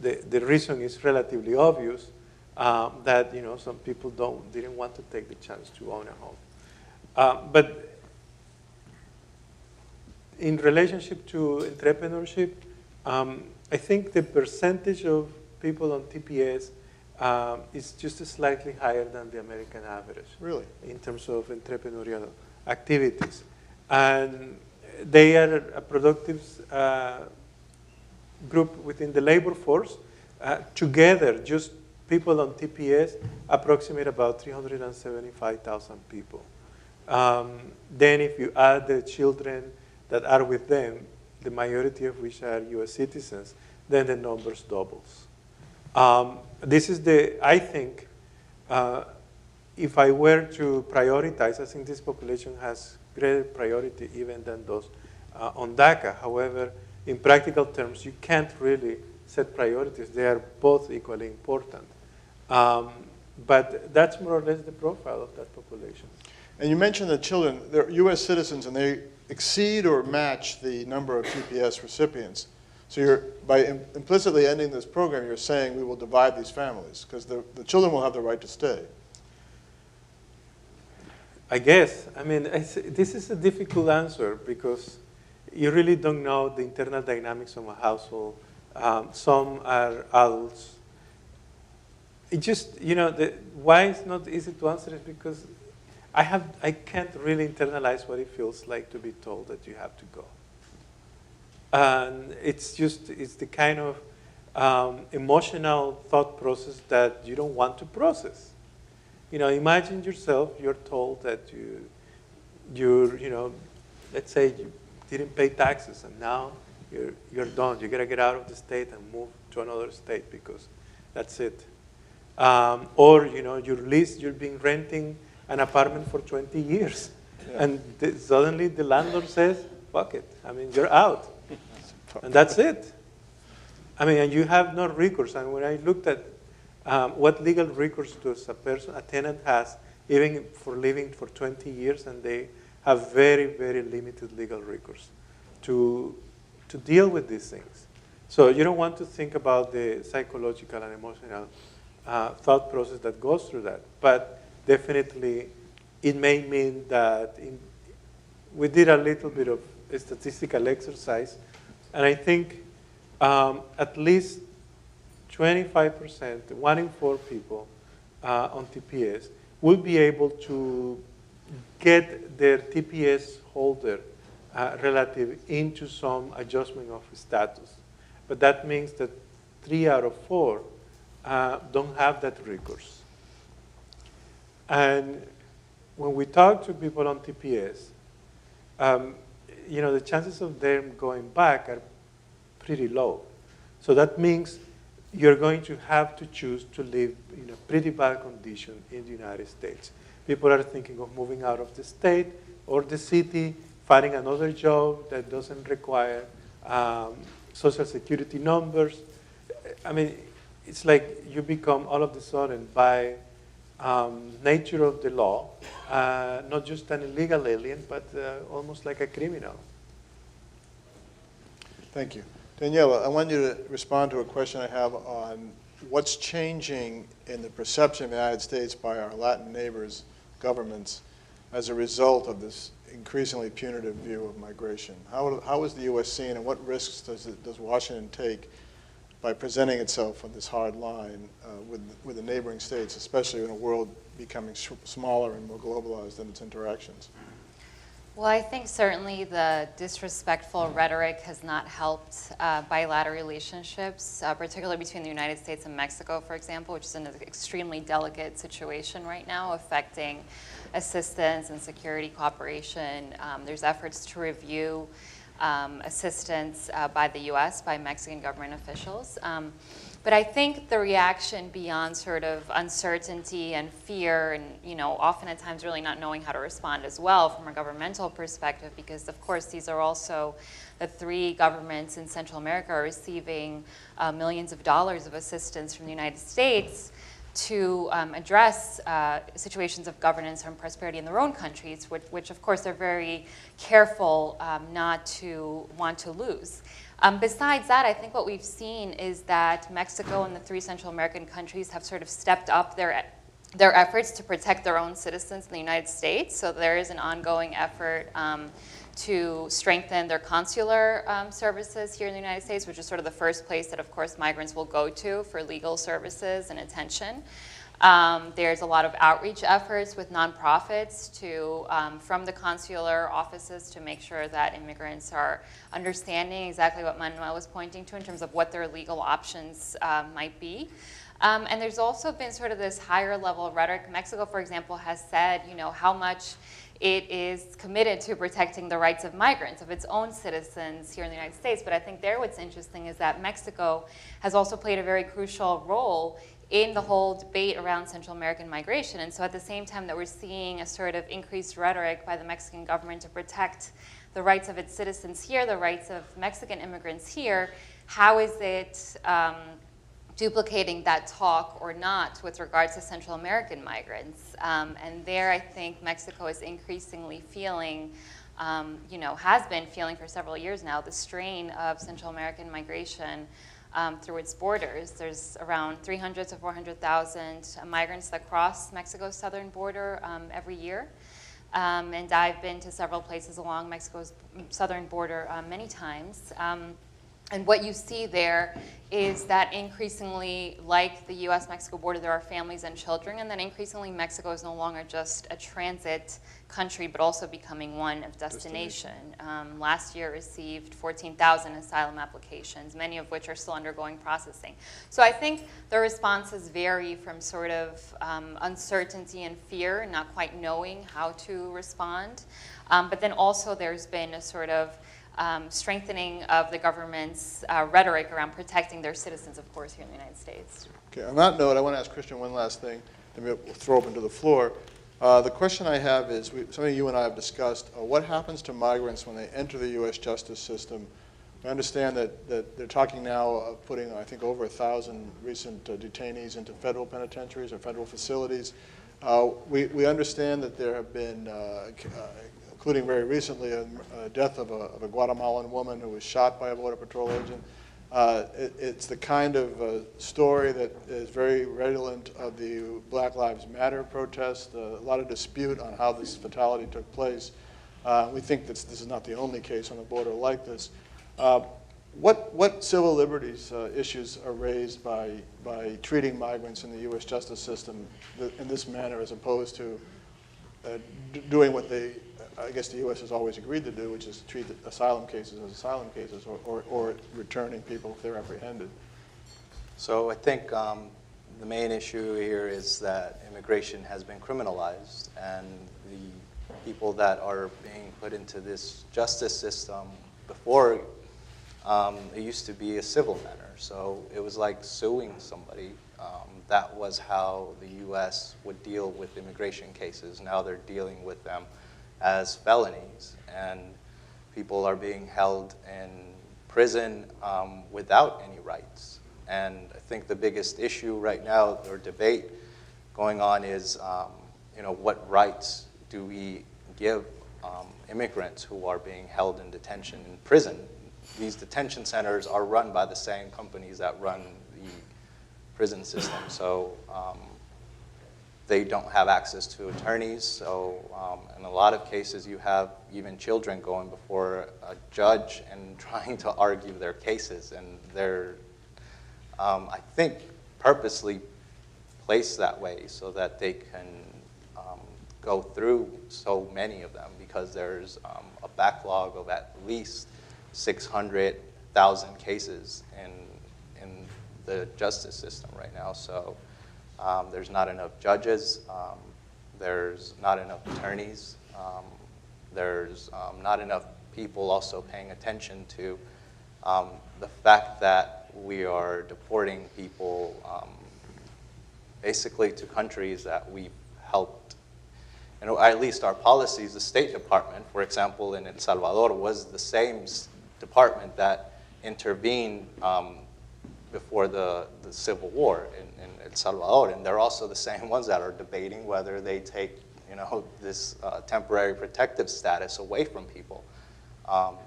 The reason is relatively obvious, that some people didn't want to take the chance to own a home. But in relationship to entrepreneurship, I think the percentage of people on TPS is just slightly higher than the American average. Really? In terms of entrepreneurial activities. And they are a productive group within the labor force. Together, just people on TPS approximate about 375,000 people. Then if you add the children that are with them, the majority of which are US citizens, then the numbers doubles. This is I think, if I were to prioritize, I think this population has greater priority even than those on DACA. However, in practical terms, you can't really set priorities. They are both equally important. But that's more or less the profile of that population. And you mentioned the children, they're US citizens, and they exceed or match the number of TPS recipients. So by implicitly ending this program, you're saying we will divide these families, because the children will have the right to stay. I guess. I mean, this is a difficult answer because you really don't know the internal dynamics of a household. Some are adults. It just, why it's not easy to answer is because I can't really internalize what it feels like to be told that you have to go. And it's the kind of emotional thought process that you don't want to process. Imagine yourself, you're told that let's say you didn't pay taxes and now you're done. You gotta get out of the state and move to another state because that's it. Or, you've been renting an apartment for 20 years. Yeah. And suddenly the landlord says, fuck it. I mean, you're out. And that's it. I mean, and you have no recourse. And when I looked at what legal recourse does a tenant has, even for living for 20 years, and they have very, very limited legal recourse to deal with these things. So you don't want to think about the psychological and emotional thought process that goes through that. But definitely, it may mean that we did a little bit of a statistical exercise, and I think at least 25%, 1 in 4 people on TPS will be able to get their TPS holder relative into some adjustment of status. But that means that 3 out of 4 don't have that recourse. And when we talk to people on TPS, the chances of them going back are pretty low. So that means you're going to have to choose to live in a pretty bad condition in the United States. People are thinking of moving out of the state or the city, finding another job that doesn't require social security numbers. I mean, it's like you become all of a sudden, by nature of the law, not just an illegal alien, but almost like a criminal. Thank you. Daniela, I want you to respond to a question I have on what's changing in the perception of the United States by our Latin neighbors' governments as a result of this increasingly punitive view of migration. How is the U.S. seen, and what risks does Washington take by presenting itself on this hard line with the neighboring states, especially in a world becoming smaller and more globalized in its interactions? Well, I think certainly the disrespectful rhetoric has not helped bilateral relationships, particularly between the United States and Mexico, for example, which is an extremely delicate situation right now, affecting assistance and security cooperation. There's efforts to review assistance by the U.S., by Mexican government officials. But I think the reaction beyond sort of uncertainty and fear and, often at times really not knowing how to respond as well from a governmental perspective, because of course these are also the 3 governments in Central America are receiving millions of dollars of assistance from the United States to address situations of governance and prosperity in their own countries, which of course they're very careful not to want to lose. Besides that, I think what we've seen is that Mexico and the 3 Central American countries have sort of stepped up their efforts to protect their own citizens in the United States. So there is an ongoing effort to strengthen their consular services here in the United States, which is sort of the first place that, of course, migrants will go to for legal services and attention. There's a lot of outreach efforts with nonprofits from the consular offices to make sure that immigrants are understanding exactly what Manuel was pointing to in terms of what their legal options might be. And there's also been sort of this higher level rhetoric. Mexico, for example, has said, how much it is committed to protecting the rights of migrants, of its own citizens here in the United States. But I think there what's interesting is that Mexico has also played a very crucial role in the whole debate around Central American migration. And so at the same time that we're seeing a sort of increased rhetoric by the Mexican government to protect the rights of its citizens here, the rights of Mexican immigrants here, how is it duplicating that talk or not with regards to Central American migrants? And there I think Mexico is increasingly feeling, has been feeling for several years now, the strain of Central American migration through its borders. There's around 300 to 400,000 migrants that cross Mexico's southern border every year. And I've been to several places along Mexico's southern border many times. And what you see there is that increasingly, like the US-Mexico border, there are families and children, and then increasingly Mexico is no longer just a transit country, but also becoming one of destination. Last year received 14,000 asylum applications, many of which are still undergoing processing. So I think the responses vary from sort of uncertainty and fear, not quite knowing how to respond. But then also there's been a sort of strengthening of the government's rhetoric around protecting their citizens, of course, here in the United States. Okay, on that note, I want to ask Christian one last thing, then we'll throw open to the floor. The question I have is, something you and I have discussed, what happens to migrants when they enter the U.S. justice system? I understand that they're talking now of putting, I think, over 1,000 recent detainees into federal penitentiaries or federal facilities. We understand that there have been including very recently a death of a Guatemalan woman who was shot by a Border Patrol agent. It's the kind of story that is very redolent of the Black Lives Matter protest, a lot of dispute on how this fatality took place. We think that this is not the only case on the border like this. What civil liberties issues are raised by treating migrants in the U.S. justice system in this manner as opposed to doing what I guess the U.S. has always agreed to do, which is treat asylum cases as asylum cases or returning people if they're apprehended? So I think the main issue here is that immigration has been criminalized, and the people that are being put into this justice system before, it used to be a civil matter. So it was like suing somebody. That was how the U.S. would deal with immigration cases. Now they're dealing with them as felonies, and people are being held in prison without any rights. And I think the biggest issue right now, or debate going on, is what rights do we give immigrants who are being held in detention in prison? These detention centers are run by the same companies that run the prison system, so they don't have access to attorneys. So in a lot of cases, you have even children going before a judge and trying to argue their cases, and they're, I think, purposely placed that way so that they can go through so many of them, because there's a backlog of at least 600,000 cases in the justice system right now. So there's not enough judges, there's not enough attorneys, there's not enough people also paying attention to the fact that we are deporting people basically to countries that we've helped. You know, at least our policies, the State Department, for example, in El Salvador, was the same department that intervened before the Civil War in El Salvador, and they're also the same ones that are debating whether they take, you know, this temporary protective status away from people.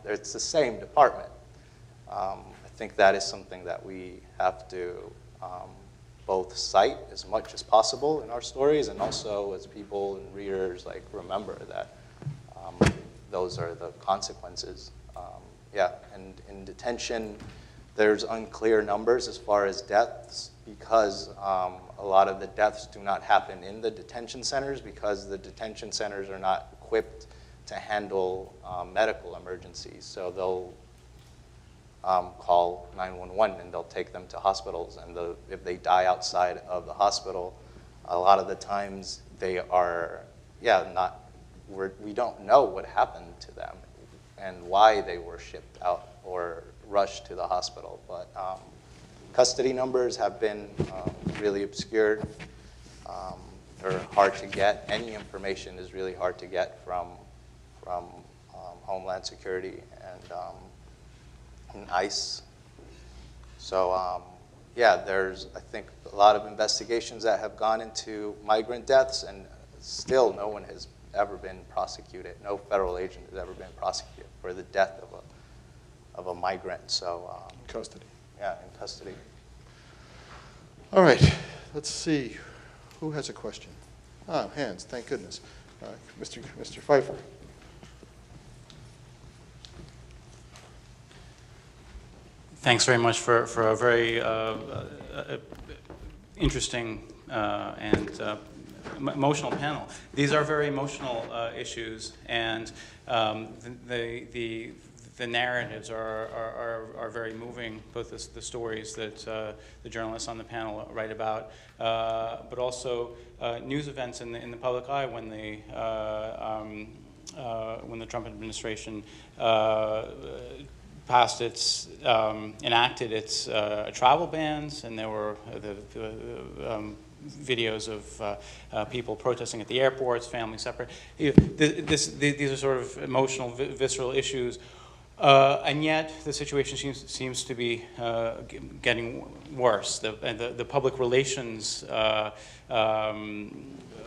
It's the same department. I think that is something that we have to both cite as much as possible in our stories, and also as people and readers like remember that those are the consequences. Yeah, and in detention, there's unclear numbers as far as deaths, because a lot of the deaths do not happen in the detention centers, because the detention centers are not equipped to handle medical emergencies. So they'll call 911 and they'll take them to hospitals, and if they die outside of the hospital, a lot of the times they are, we don't know what happened to them and why they were shipped out or rushed to the hospital. But custody numbers have been really obscured. They're hard to get. Any information is really hard to get from Homeland Security and ICE. So yeah, there's, I think, a lot of investigations that have gone into migrant deaths, and still no one has ever been prosecuted. No federal agent has ever been prosecuted for the death of a migrant. So In custody. yeah, in custody. All right, let's see. Who has a question? Ah, hands, thank goodness. Mr. Pfeiffer. Thanks very much for a very interesting and emotional panel. These are very emotional issues, and the narratives are very moving, both the stories that the journalists on the panel write about, but also news events in the public eye when the Trump administration passed its, enacted its travel bans, and there were the videos of people protesting at the airports, families separate. These are sort of emotional, visceral issues, and yet the situation seems to be getting worse. The public relations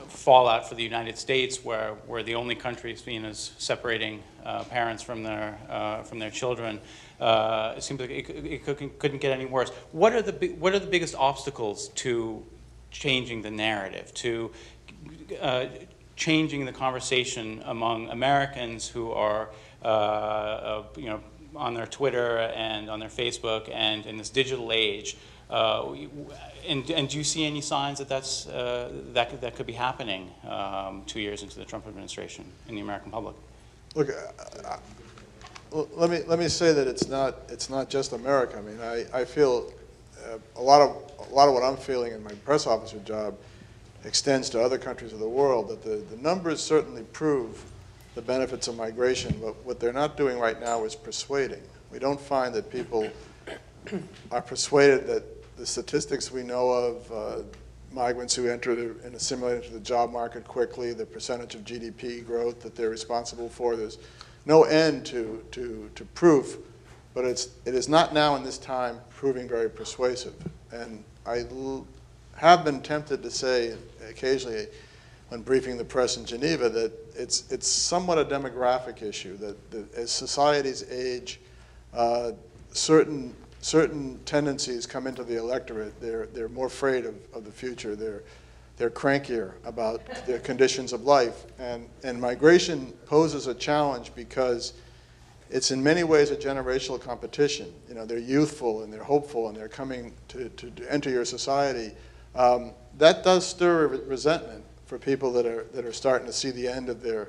fallout for the United States, where we're the only country seen as separating parents from their children, it seems like it couldn't get any worse. What are the biggest obstacles to changing the narrative, to changing the conversation among Americans who are on their Twitter and on their Facebook and in this digital age? And do you see any signs that that could be happening 2 years into the Trump administration in the American public? Look, let me say that it's not just America. I mean, I feel a lot of what I'm feeling in my press officer job extends to other countries of the world. That the numbers certainly prove the benefits of migration, but what they're not doing right now is persuading. We don't find that people are persuaded that the statistics we know of, migrants who assimilate into the job market quickly, the percentage of GDP growth that they're responsible for, there's no end to proof, but it is not now in this time proving very persuasive. And I have been tempted to say occasionally when briefing the press in Geneva that it's somewhat a demographic issue, that as societies age, certain tendencies come into the electorate. They're more afraid of the future. They're crankier about their conditions of life. And migration poses a challenge because it's in many ways a generational competition. You know, they're youthful and they're hopeful and they're coming to enter your society. That does stir resentment for people that are starting to see the end of their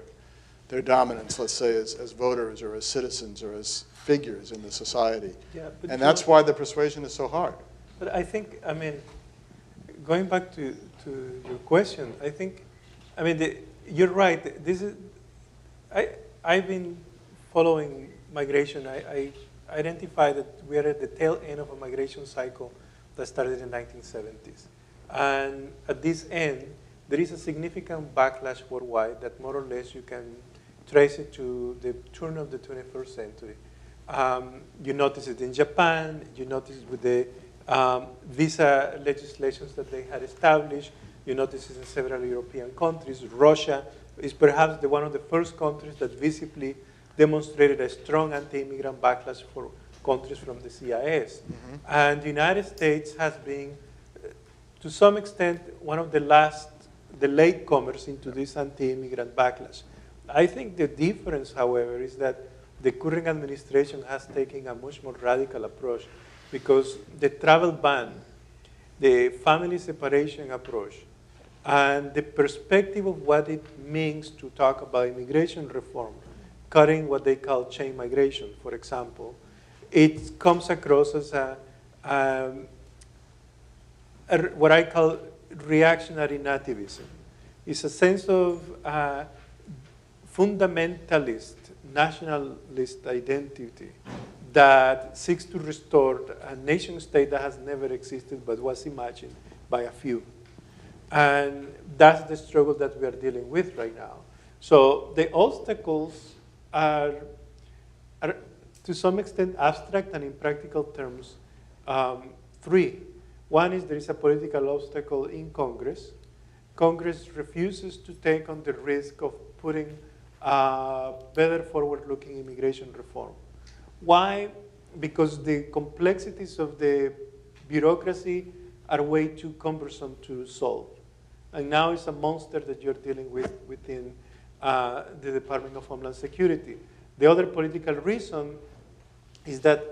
dominance, let's say, as voters or as citizens or as figures in the society. Yeah, and that's why the persuasion is so hard. But I think, I mean, going back to your question, I think, I mean, you're right. This is, I've been following migration. I identify that we are at the tail end of a migration cycle that started in the 1970s. And at this end, there is a significant backlash worldwide that more or less you can trace it to the turn of the 21st century. You notice it in Japan, you notice it with the visa legislations that they had established, you notice it in several European countries. Russia is perhaps one of the first countries that visibly demonstrated a strong anti-immigrant backlash for countries from the CIS. Mm-hmm. And the United States has been, to some extent, one of the latecomers into this anti-immigrant backlash. I think the difference, however, is that the current administration has taken a much more radical approach because the travel ban, the family separation approach, and the perspective of what it means to talk about immigration reform, cutting what they call chain migration, for example, it comes across as what I call reactionary nativism. It's a sense of fundamentalist, nationalist identity that seeks to restore a nation state that has never existed but was imagined by a few. And that's the struggle that we are dealing with right now. So the obstacles are to some extent abstract and in practical terms, three. One is there is a political obstacle in Congress. Congress refuses to take on the risk of putting better forward-looking immigration reform. Why? Because the complexities of the bureaucracy are way too cumbersome to solve. And now it's a monster that you're dealing with within the Department of Homeland Security. The other political reason is that,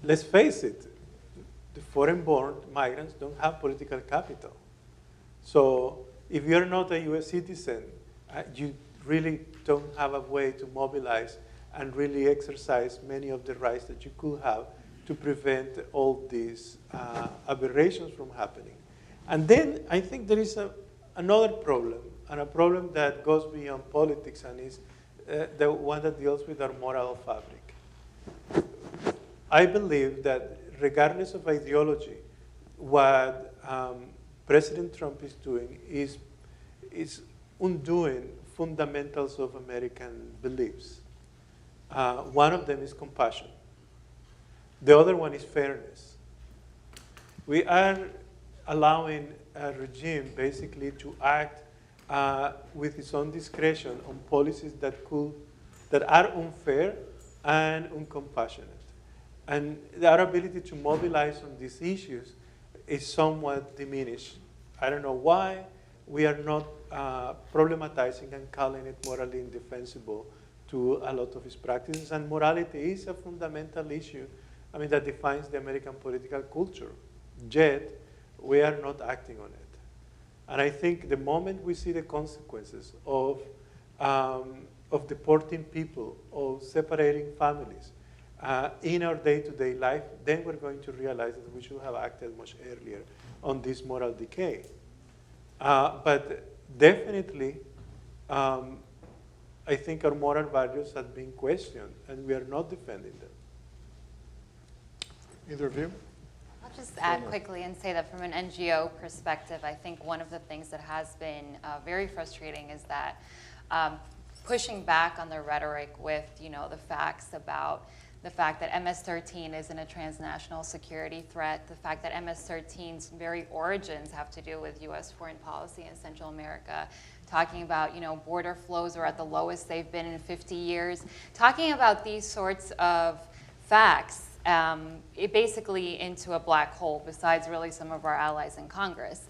let's face it, the foreign-born migrants don't have political capital. So if you're not a US citizen, you really don't have a way to mobilize and really exercise many of the rights that you could have to prevent all these aberrations from happening. And then I think there is another problem, and a problem that goes beyond politics and is the one that deals with our moral fabric. I believe that regardless of ideology, what President Trump is doing is undoing fundamentals of American beliefs. One of them is compassion. The other one is fairness. We are allowing a regime basically to act with its own discretion on policies that are unfair and uncompassionate. And our ability to mobilize on these issues is somewhat diminished. I don't know why we are not problematizing and calling it morally indefensible to a lot of its practices. And morality is a fundamental issue, that defines the American political culture. Yet, we are not acting on it. And I think the moment we see the consequences of deporting people, of separating families in our day-to-day life, then we're going to realize that we should have acted much earlier on this moral decay. But definitely, I think our moral values have been questioned, and we are not defending them. Either of you? I'll just add quickly and say that from an NGO perspective, I think one of the things that has been very frustrating is that pushing back on the rhetoric with, the facts about the fact that MS-13 isn't a transnational security threat, the fact that MS-13's very origins have to do with U.S. foreign policy in Central America, talking about, border flows are at the lowest they've been in 50 years, talking about these sorts of facts it basically into a black hole, besides really some of our allies in Congress.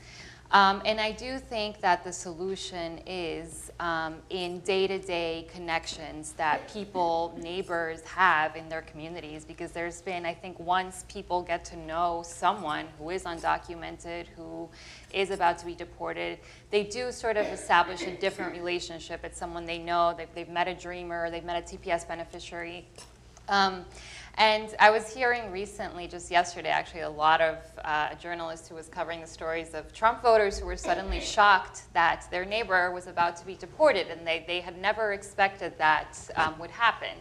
And I do think that the solution is in day-to-day connections that people, neighbors have in their communities, because there's been, I think, once people get to know someone who is undocumented, who is about to be deported, they do sort of establish a different relationship. It's someone they know, they've met a dreamer, they've met a TPS beneficiary. And I was hearing recently, just yesterday actually, a lot of a journalist who was covering the stories of Trump voters who were suddenly shocked that their neighbor was about to be deported, and they had never expected that would happen.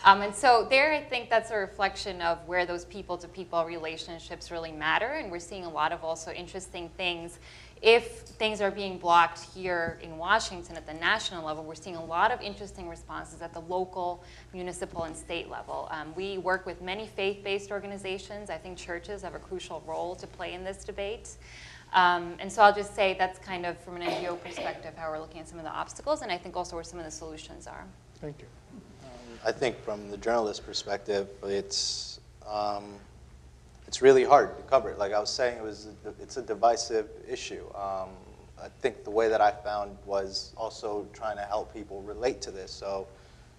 And so there, I think that's a reflection of where those people-to-people relationships really matter, and we're seeing a lot of also interesting things. If things are being blocked here in Washington at the national level, we're seeing a lot of interesting responses at the local, municipal, and state level. We work with many faith-based organizations. I think churches have a crucial role to play in this debate. And so I'll just say that's kind of, from an NGO perspective, how we're looking at some of the obstacles, and I think also where some of the solutions are. Thank you. I think from the journalist perspective, it's really hard to cover. Like I was saying, it's a divisive issue. I think the way that I found was also trying to help people relate to this. So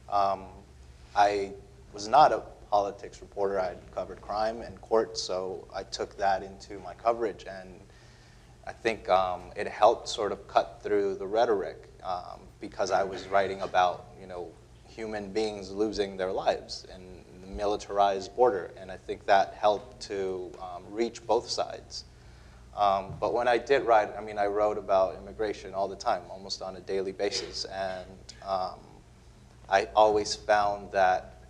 I was not a politics reporter. I covered crime and court, so I took that into my coverage, and I think it helped sort of cut through the rhetoric because I was writing about, human beings losing their lives in the militarized border, and I think that helped to reach both sides. But when I did write, I wrote about immigration all the time, almost on a daily basis, and I always found that,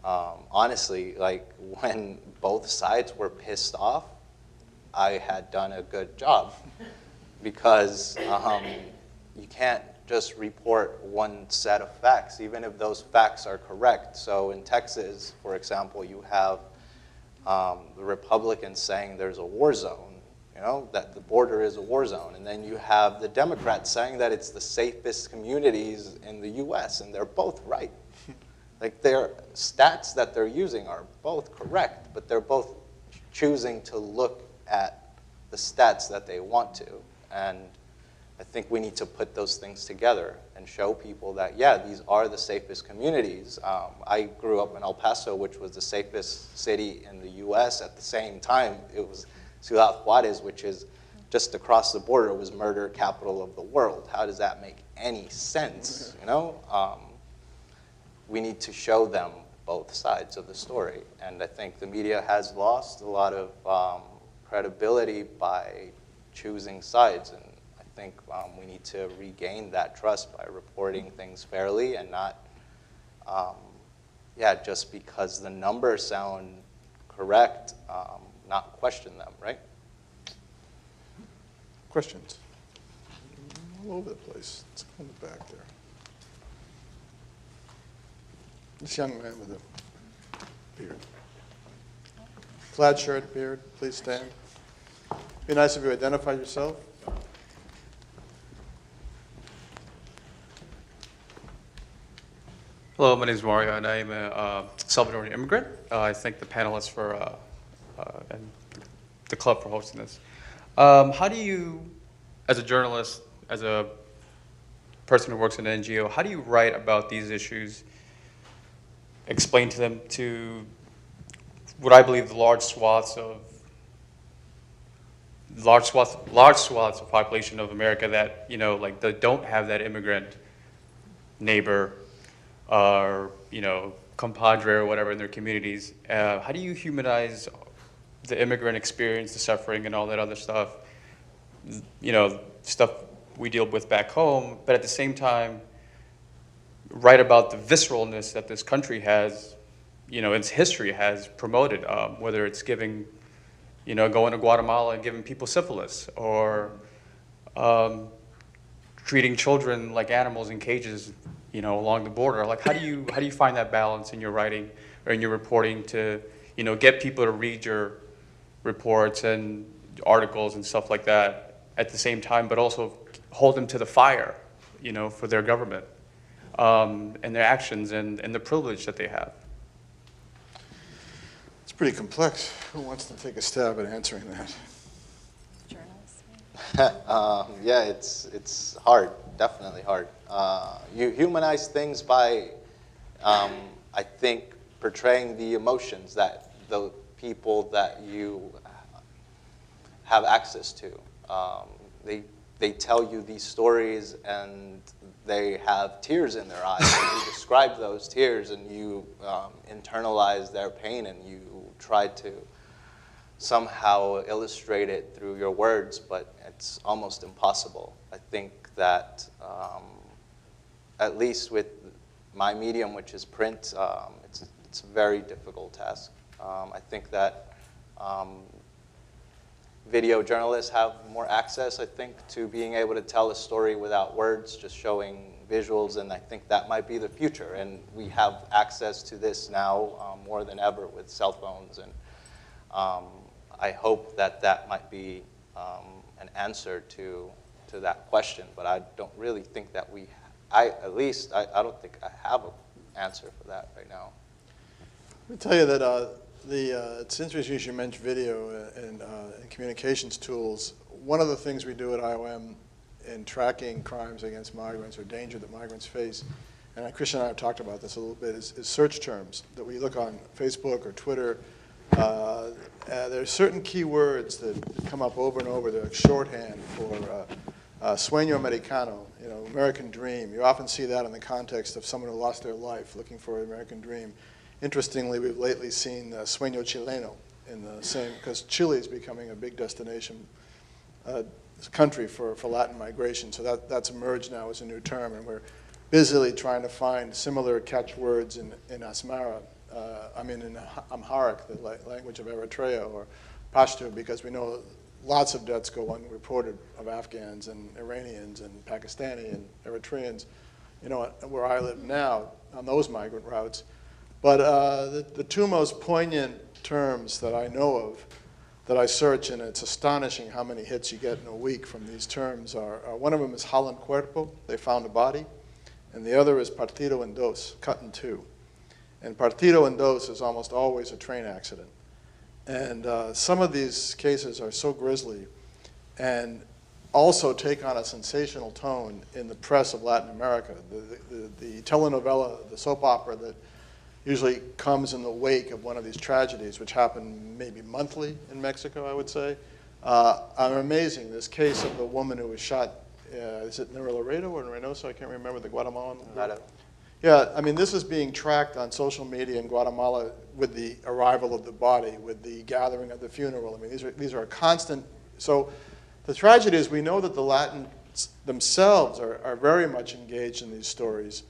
honestly, like when both sides were pissed off, I had done a good job, because you can't just report one set of facts, even if those facts are correct. So in Texas, for example, you have the Republicans saying there's a war zone, that the border is a war zone. And then you have the Democrats saying that it's the safest communities in the US, and they're both right. Like their stats that they're using are both correct, but they're both choosing to look at the stats that they want to. And I think we need to put those things together and show people that, yeah, these are the safest communities. I grew up in El Paso, which was the safest city in the US. At the same time, it was Ciudad Juarez, which is just across the border, was murder capital of the world. How does that make any sense, We need to show them both sides of the story. And I think the media has lost a lot of credibility by choosing sides. And I think we need to regain that trust by reporting things fairly and not, just because the numbers sound correct, not question them, right? Questions? All over the place. Let's go in the back there. This young man with a beard. Plaid shirt, beard, please stand. Be nice if you identify yourself. Hello, my name is Mario, and I am a Salvadorian immigrant. I thank the panelists for and the club for hosting this. How do you, as a journalist, as a person who works in an NGO, how do you write about these issues, explain to them, to what I believe the large swaths of population of America that that don't have that immigrant neighbor or compadre or whatever in their communities? How do you humanize the immigrant experience, the suffering, and all that other stuff? Stuff we deal with back home, but at the same time, write about the visceralness that this country has, its history has promoted, whether it's giving, going to Guatemala and giving people syphilis, or treating children like animals in cages, along the border. Like, how do you find that balance in your writing or in your reporting to, get people to read your reports and articles and stuff like that at the same time, but also hold them to the fire, for their government, and their actions and the privilege that they have? It's pretty complex. Who wants to take a stab at answering that? Journalists. It's hard, definitely hard. You humanize things by, I think, portraying the emotions that the people that you have access to. They tell you these stories and they have tears in their eyes. And you describe those tears and you internalize their pain and you try to somehow illustrate it through your words, but it's almost impossible. I think that at least with my medium, which is print, it's a very difficult task. I think that video journalists have more access, I think, to being able to tell a story without words, just showing visuals, and I think that might be the future. And we have access to this now more than ever with cell phones, and I hope that that might be an answer to that question, but I don't really think that I don't think I have an answer for that right now. Let me tell you that it's interesting you mentioned video and communications tools. One of the things we do at IOM in tracking crimes against migrants or danger that migrants face, and Christian and I have talked about this a little bit, is search terms that we look on Facebook or Twitter. There are certain keywords that come up over and over. They're like shorthand for sueño americano, American dream. You often see that in the context of someone who lost their life looking for an American dream. Interestingly, we've lately seen sueño chileno in the same, because Chile is becoming a big destination country for Latin migration. So that's emerged now as a new term, and we're busily trying to find similar catchwords in Asmara. In Amharic, the language of Eritrea, or Pashto, because we know lots of deaths go unreported of Afghans and Iranians and Pakistani and Eritreans, where I live now on those migrant routes. But the two most poignant terms that I know of that I search, and it's astonishing how many hits you get in a week from these terms, are one of them is Holland Cuerpo, they found a body, and the other is partido en dos, cut in two. And partido en dos is almost always a train accident. And some of these cases are so grisly and also take on a sensational tone in the press of Latin America. The telenovela, the soap opera that usually comes in the wake of one of these tragedies, which happen maybe monthly in Mexico, I would say, are amazing. This case of the woman who was shot, is it in Laredo or in Reynosa? I can't remember, the Guatemalan. Yeah, this is being tracked on social media in Guatemala with the arrival of the body, with the gathering of the funeral. These are a constant. So the tragedy is we know that the Latins themselves are very much engaged in these stories.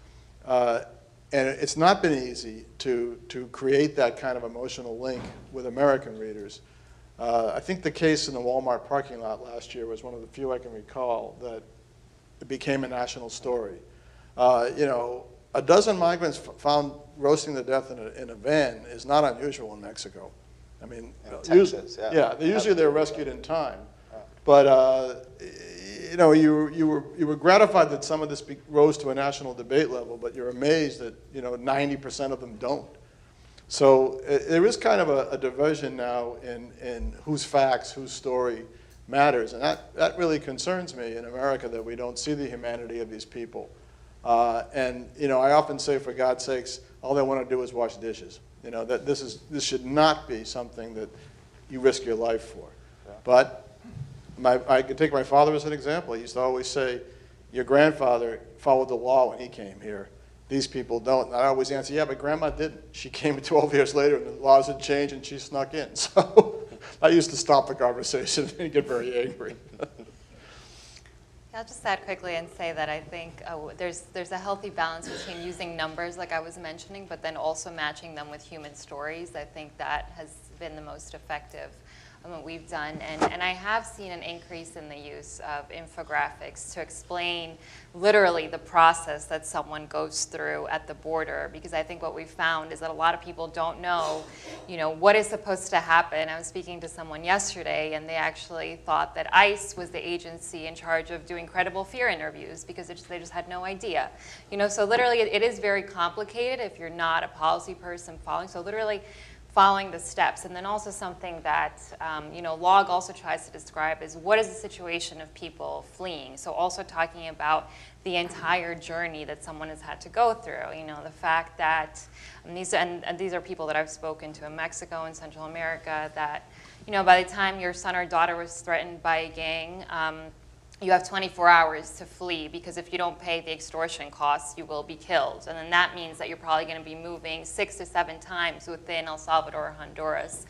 And it's not been easy to create that kind of emotional link with American readers. I think the case in the Walmart parking lot last year was one of the few I can recall that it became a national story. A dozen migrants found roasting to death in a van is not unusual in Mexico. Texas, usually they're rescued in time. But you were gratified that some of this rose to a national debate level, but you're amazed that 90% of them don't. So there is kind of a division now in whose facts, whose story matters, and that really concerns me in America, that we don't see the humanity of these people. I often say, for God's sakes, all they want to do is wash dishes. That this should not be something that you risk your life for. Yeah. But I could take my father as an example. He used to always say, your grandfather followed the law when he came here. These people don't. And I always answer, yeah, but Grandma didn't. She came 12 years later and the laws had changed and she snuck in. So I used to stop the conversation and get very angry. I'll just add quickly and say that I think there's a healthy balance between using numbers, like I was mentioning, but then also matching them with human stories. I think that has been the most effective what we've done. And I have seen an increase in the use of infographics to explain literally the process that someone goes through at the border, because I think what we've found is that a lot of people don't know, what is supposed to happen. I was speaking to someone yesterday, and they actually thought that ICE was the agency in charge of doing credible fear interviews because they just had no idea. So literally it is very complicated if you're not a policy person following. So literally following the steps. And then also something that LOG also tries to describe is what is the situation of people fleeing. So also talking about the entire journey that someone has had to go through. The fact that, and these are people that I've spoken to in Mexico and Central America, that by the time your son or daughter was threatened by a gang, you have 24 hours to flee, because if you don't pay the extortion costs, you will be killed. And then that means that you're probably going to be moving 6 to 7 times within El Salvador or Honduras.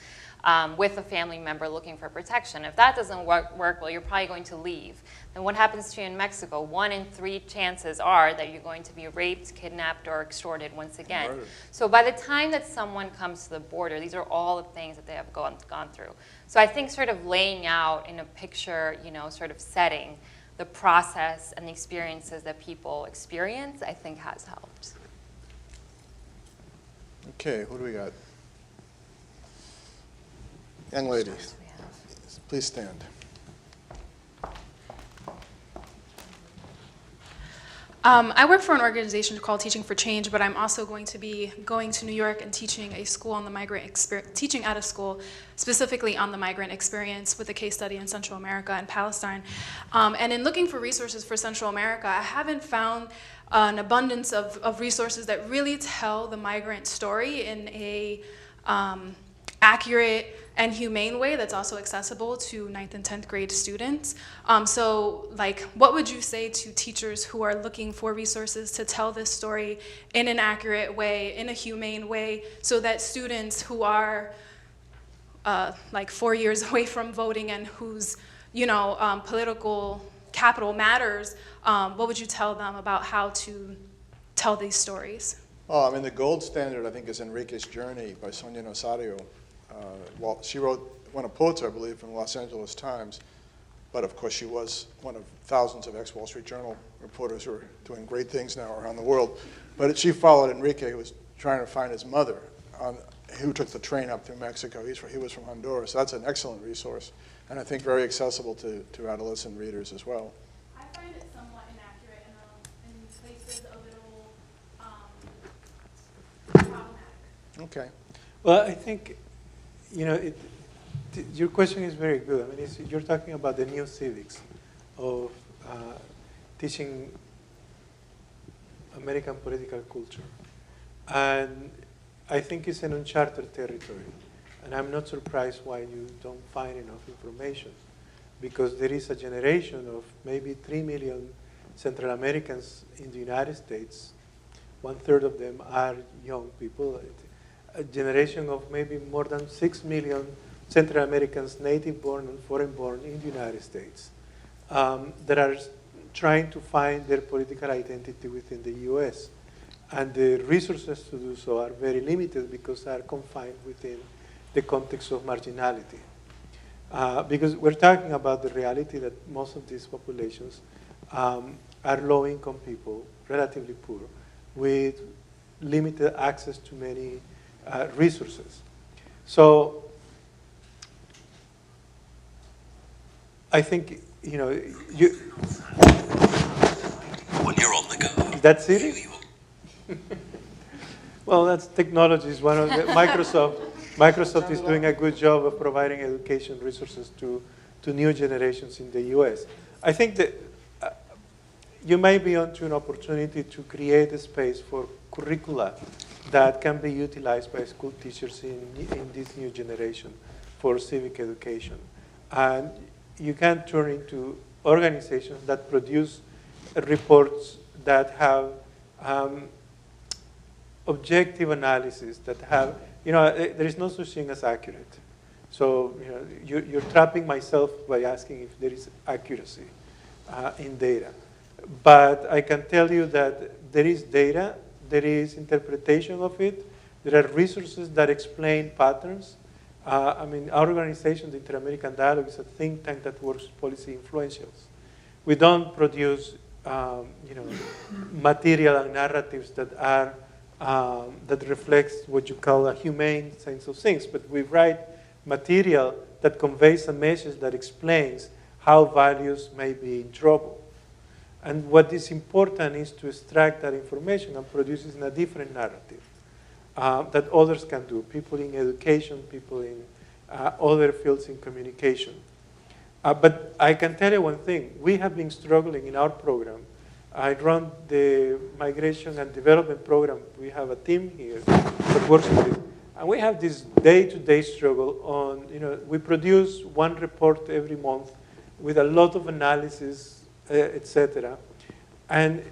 with a family member looking for protection. If that doesn't work well, you're probably going to leave. Then what happens to you in Mexico? 1 in 3 chances are that you're going to be raped, kidnapped, or extorted once again. Murdered. So by the time that someone comes to the border, these are all the things that they have gone through. So I think sort of laying out in a picture, sort of setting the process and the experiences that people experience, I think has helped. Okay, who do we got? Young lady, please stand. I work for an organization called Teaching for Change, but I'm also going to be going to New York and teaching a school on the migrant experience, teaching at a school specifically on the migrant experience with a case study in Central America and Palestine. And in looking for resources for Central America, I haven't found an abundance of resources that really tell the migrant story in a accurate and humane way that's also accessible to 9th and 10th grade students. So what would you say to teachers who are looking for resources to tell this story in an accurate way, in a humane way, so that students who are 4 years away from voting and whose political capital matters, what would you tell them about how to tell these stories? Oh, I mean, the gold standard, I think, is Enrique's Journey by Sonia Nazario. She won a Pulitzer, I believe, from the Los Angeles Times, but of course she was one of thousands of ex-Wall Street Journal reporters who are doing great things now around the world. But she followed Enrique, who was trying to find his mother, who took the train up through Mexico. He was from Honduras. So that's an excellent resource, and I think very accessible to adolescent readers as well. I find it somewhat inaccurate in places a little problematic. Okay. Well, I think, your question is very good. I mean, you're talking about the new civics of teaching American political culture. And I think it's an uncharted territory. And I'm not surprised why you don't find enough information, because there is a generation of maybe 3 million Central Americans in the United States. 1/3 of them are young people. A generation of maybe more than 6 million Central Americans, native-born and foreign-born in the United States, that are trying to find their political identity within the U.S. And the resources to do so are very limited because they are confined within the context of marginality. Because we're talking about the reality that most of these populations are low-income people, relatively poor, with limited access to many resources. So I think, when you're on the go. That's it? Well, that's technology. Is one of the Microsoft is doing a good job of providing education resources to new generations in the U.S. I think that you may be onto an opportunity to create a space for curricula that can be utilized by school teachers in this new generation for civic education. And you can turn into organizations that produce reports that have objective analysis, that have, there is no such thing as accurate. So you're trapping myself by asking if there is accuracy in data. But I can tell you that there is data, there is interpretation of it, there are resources that explain patterns. Our organization, the Inter-American Dialogue, is a think tank that works with policy influentials. We don't produce, material and narratives that are that reflects what you call a humane sense of things, but we write material that conveys a message that explains how values may be in trouble. And what is important is to extract that information and produce it in a different narrative that others can do, people in education, people in other fields in communication. But I can tell you one thing. We have been struggling in our program. I run the migration and development program. We have a team here that works with it. And we have this day-to-day struggle on, we produce one report every month with a lot of analysis, et cetera. And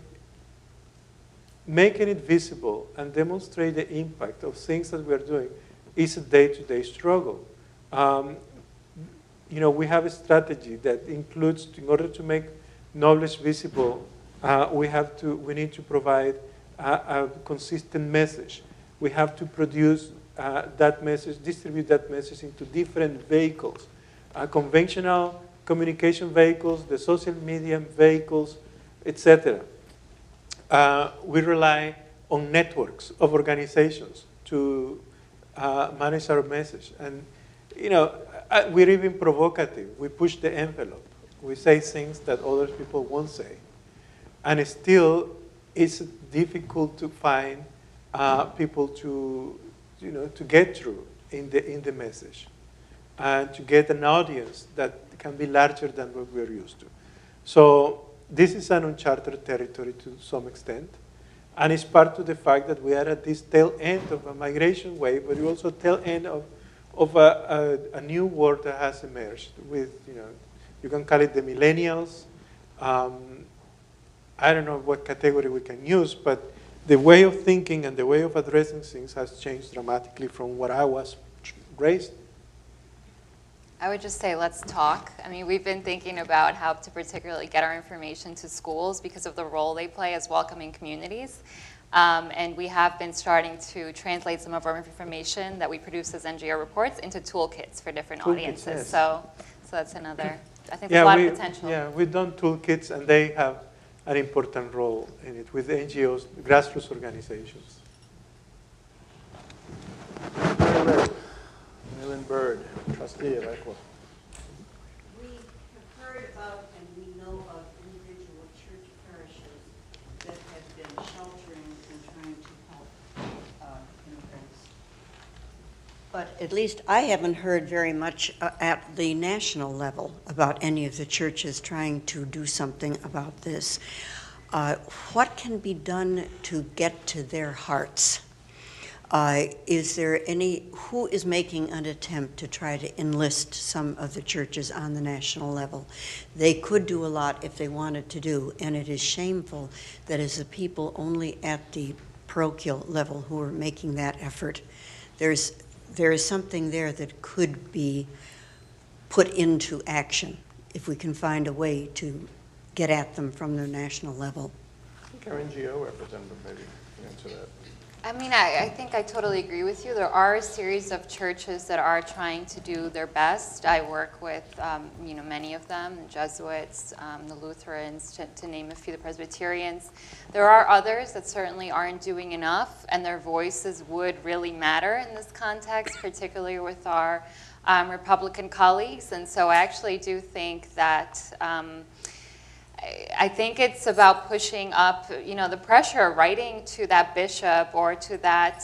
making it visible and demonstrate the impact of things that we are doing is a day-to-day struggle. We have a strategy that includes, in order to make knowledge visible, we need to provide a consistent message. We have to produce that message, distribute that message into different vehicles, conventional communication vehicles, the social media vehicles, etc. We rely on networks of organizations to manage our message. And, we're even provocative. We push the envelope. We say things that other people won't say. And still, it's difficult to find people to get through in the message, and to get an audience that can be larger than what we're used to. So this is an uncharted territory to some extent, and it's part of the fact that we are at this tail end of a migration wave, but we're also tail end of a new world that has emerged with, you can call it the millennials. I don't know what category we can use, but the way of thinking and the way of addressing things has changed dramatically from what I was raised. I would just say, let's talk. I mean, we've been thinking about how to particularly get our information to schools because of the role they play as welcoming communities. And we have been starting to translate some of our information that we produce as NGO reports into toolkits for different audiences. Yes. So that's another, I think there's a lot of potential. Yeah, we've done toolkits, and they have an important role in it with NGOs, grassroots organizations. Maylin Bird, trustee of ECHO. We have heard about and we know of individual church parishes that have been sheltering and trying to help immigrants. But at least I haven't heard very much at the national level about any of the churches trying to do something about this. What can be done to get to their hearts? Is there who is making an attempt to try to enlist some of the churches on the national level? They could do a lot if they wanted to do, and it is shameful that as the people only at the parochial level who are making that effort. There is something there that could be put into action if we can find a way to get at them from the national level. I think our NGO representative maybe can answer that. I mean, I think I totally agree with you. There are a series of churches that are trying to do their best. I work with, many of them, the Jesuits, the Lutherans, to name a few, the Presbyterians. There are others that certainly aren't doing enough, and their voices would really matter in this context, particularly with our Republican colleagues. And so I actually do think that I think it's about pushing up, the pressure, writing to that bishop or to that,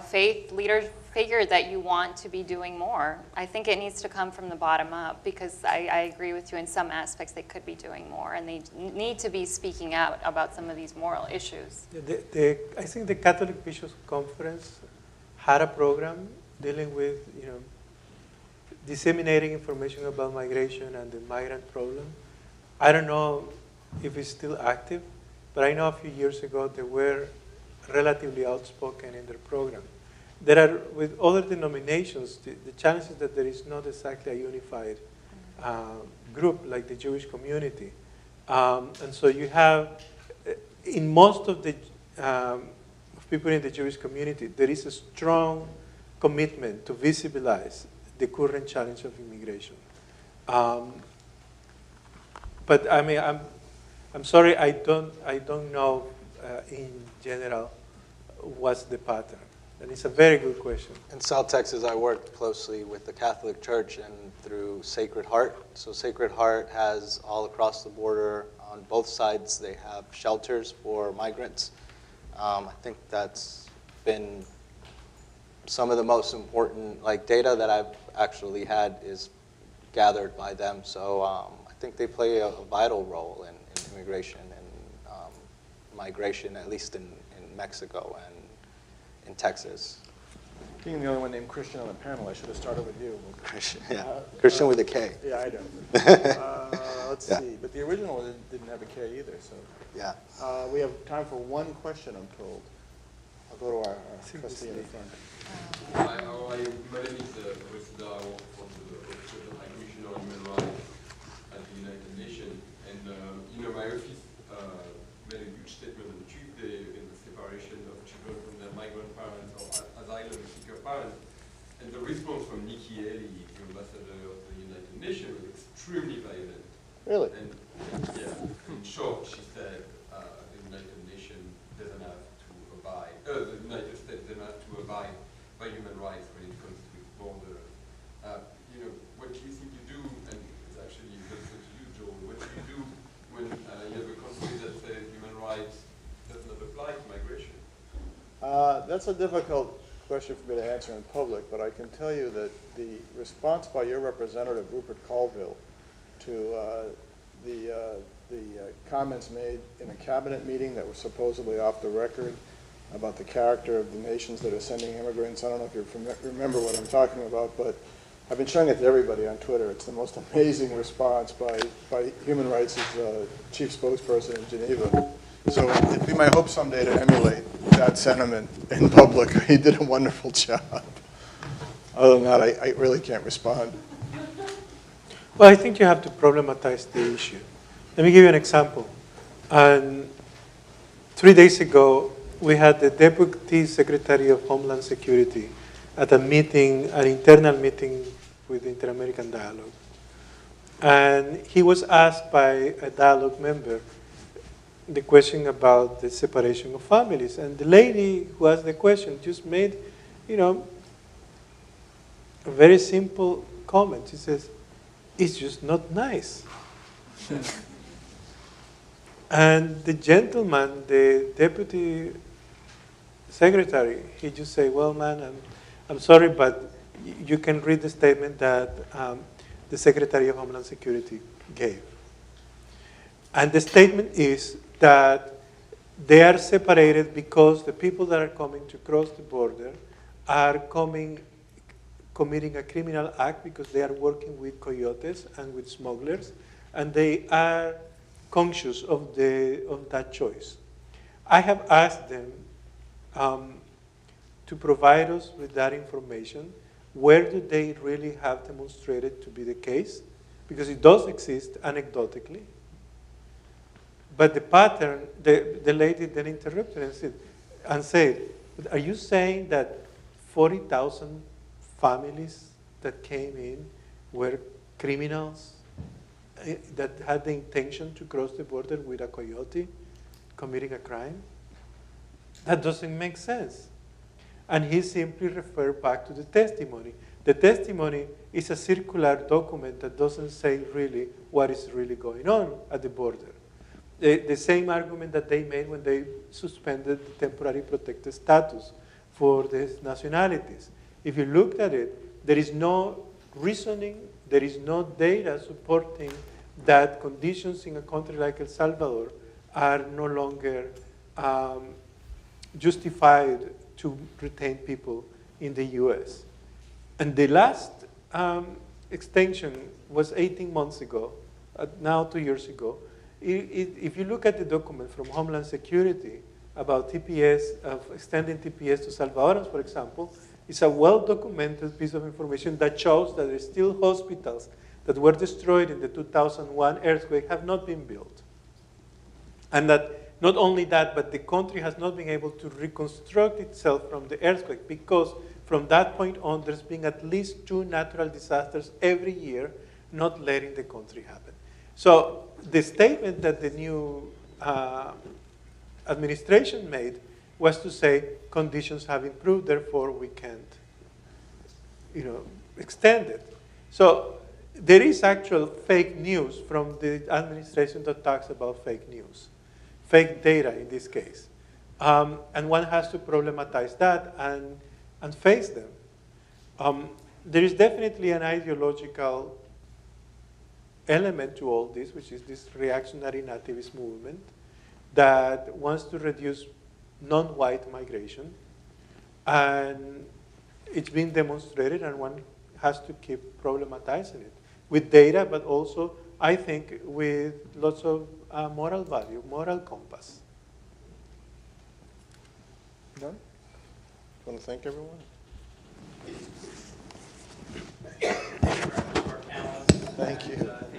faith leader figure that you want to be doing more. I think it needs to come from the bottom up because I agree with you in some aspects they could be doing more and they need to be speaking out about some of these moral issues. I think the Catholic Bishops' Conference had a program dealing with, disseminating information about migration and the migrant problem. I don't know if it's still active, but I know a few years ago they were relatively outspoken in their program. There are, with other denominations, the challenge is that there is not exactly a unified group like the Jewish community. And so you have, in most of the people in the Jewish community, there is a strong commitment to visibilize the current challenge of immigration. But I mean, I'm sorry, I don't know in general what's the pattern. And it's a very good question. In South Texas, I worked closely with the Catholic Church and through Sacred Heart. So Sacred Heart has all across the border, on both sides, they have shelters for migrants. I think that's been some of the most important data that I've actually had is gathered by them. So I think they play a vital role in immigration and migration, at least in Mexico and in Texas. Being the only one named Christian on the panel, I should have started with you. Christian, yeah. Christian with a K. Yeah, I know. Let's see. But the original one didn't have a K either, so. Yeah. We have time for one question, I'm told. I'll go to our trustee in the front. My name is Presida. I work for the Office of Migration or Human Rights at the United Nations. And, my office made a huge statement on Tuesday in the separation of children from their migrant parents or asylum seeker parents. And the response from Nikki Haley, the ambassador of the United Nations, was extremely violent. Really? And yeah, in short, she said the United Nations doesn't have to abide, the United States doesn't have to abide by human rights when it comes to its borders. What do you think you do, and it's actually also to you, Joel, what do you do when you have a country that says human rights does not apply to migration? That's a difficult question for me to answer in public, but I can tell you that the response by your representative, Rupert Colville, to the comments made in a cabinet meeting that was supposedly off the record about the character of the nations that are sending immigrants. I don't know if you remember what I'm talking about, but I've been showing it to everybody on Twitter. It's the most amazing response by Human Rights' chief spokesperson in Geneva. So it'd be my hope someday to emulate that sentiment in public. He did a wonderful job. Other than that, I really can't respond. Well, I think you have to problematize the issue. Let me give you an example. 3 days ago, we had the Deputy Secretary of Homeland Security at a meeting, an internal meeting with the Inter-American Dialogue. And he was asked by a dialogue member the question about the separation of families. And the lady who asked the question just made, a very simple comment. She says, "It's just not nice." And the gentleman, the deputy secretary, he just said, "Well, man, I'm sorry, but you can read the statement that the Secretary of Homeland Security gave." And the statement is that they are separated because the people that are coming to cross the border are committing a criminal act because they are working with coyotes and with smugglers, and they are conscious of that choice. I have asked them to provide us with that information. Where do they really have demonstrated to be the case? Because it does exist anecdotally. But the pattern, the lady then interrupted and said, "Are you saying that 40,000 families that came in were criminals that had the intention to cross the border with a coyote committing a crime? That doesn't make sense." And he simply referred back to the testimony. The testimony is a circular document that doesn't say really what is really going on at the border. The same argument that they made when they suspended the temporary protected status for these nationalities. If you looked at it, there is no reasoning, there is no data supporting that conditions in a country like El Salvador are no longer justified to retain people in the US. And the last extension was 18 months ago, now 2 years ago. If you look at the document from Homeland Security about TPS, of extending TPS to Salvadorans, for example, it's a well-documented piece of information that shows that there are still hospitals that were destroyed in the 2001 earthquake have not been built. And that not only that, but the country has not been able to reconstruct itself from the earthquake because from that point on, there's been at least 2 natural disasters every year not letting the country happen. So the statement that the new administration made was to say conditions have improved, therefore we can't, extend it. So there is actual fake news from the administration that talks about fake news, fake data in this case. And one has to problematize that and face them. There is definitely an ideological element to all this, which is this reactionary nativist movement that wants to reduce non-white migration. And it's been demonstrated, and one has to keep problematizing it with data, but also, I think, with lots of moral value, moral compass. Done? Want to thank everyone? Thank you.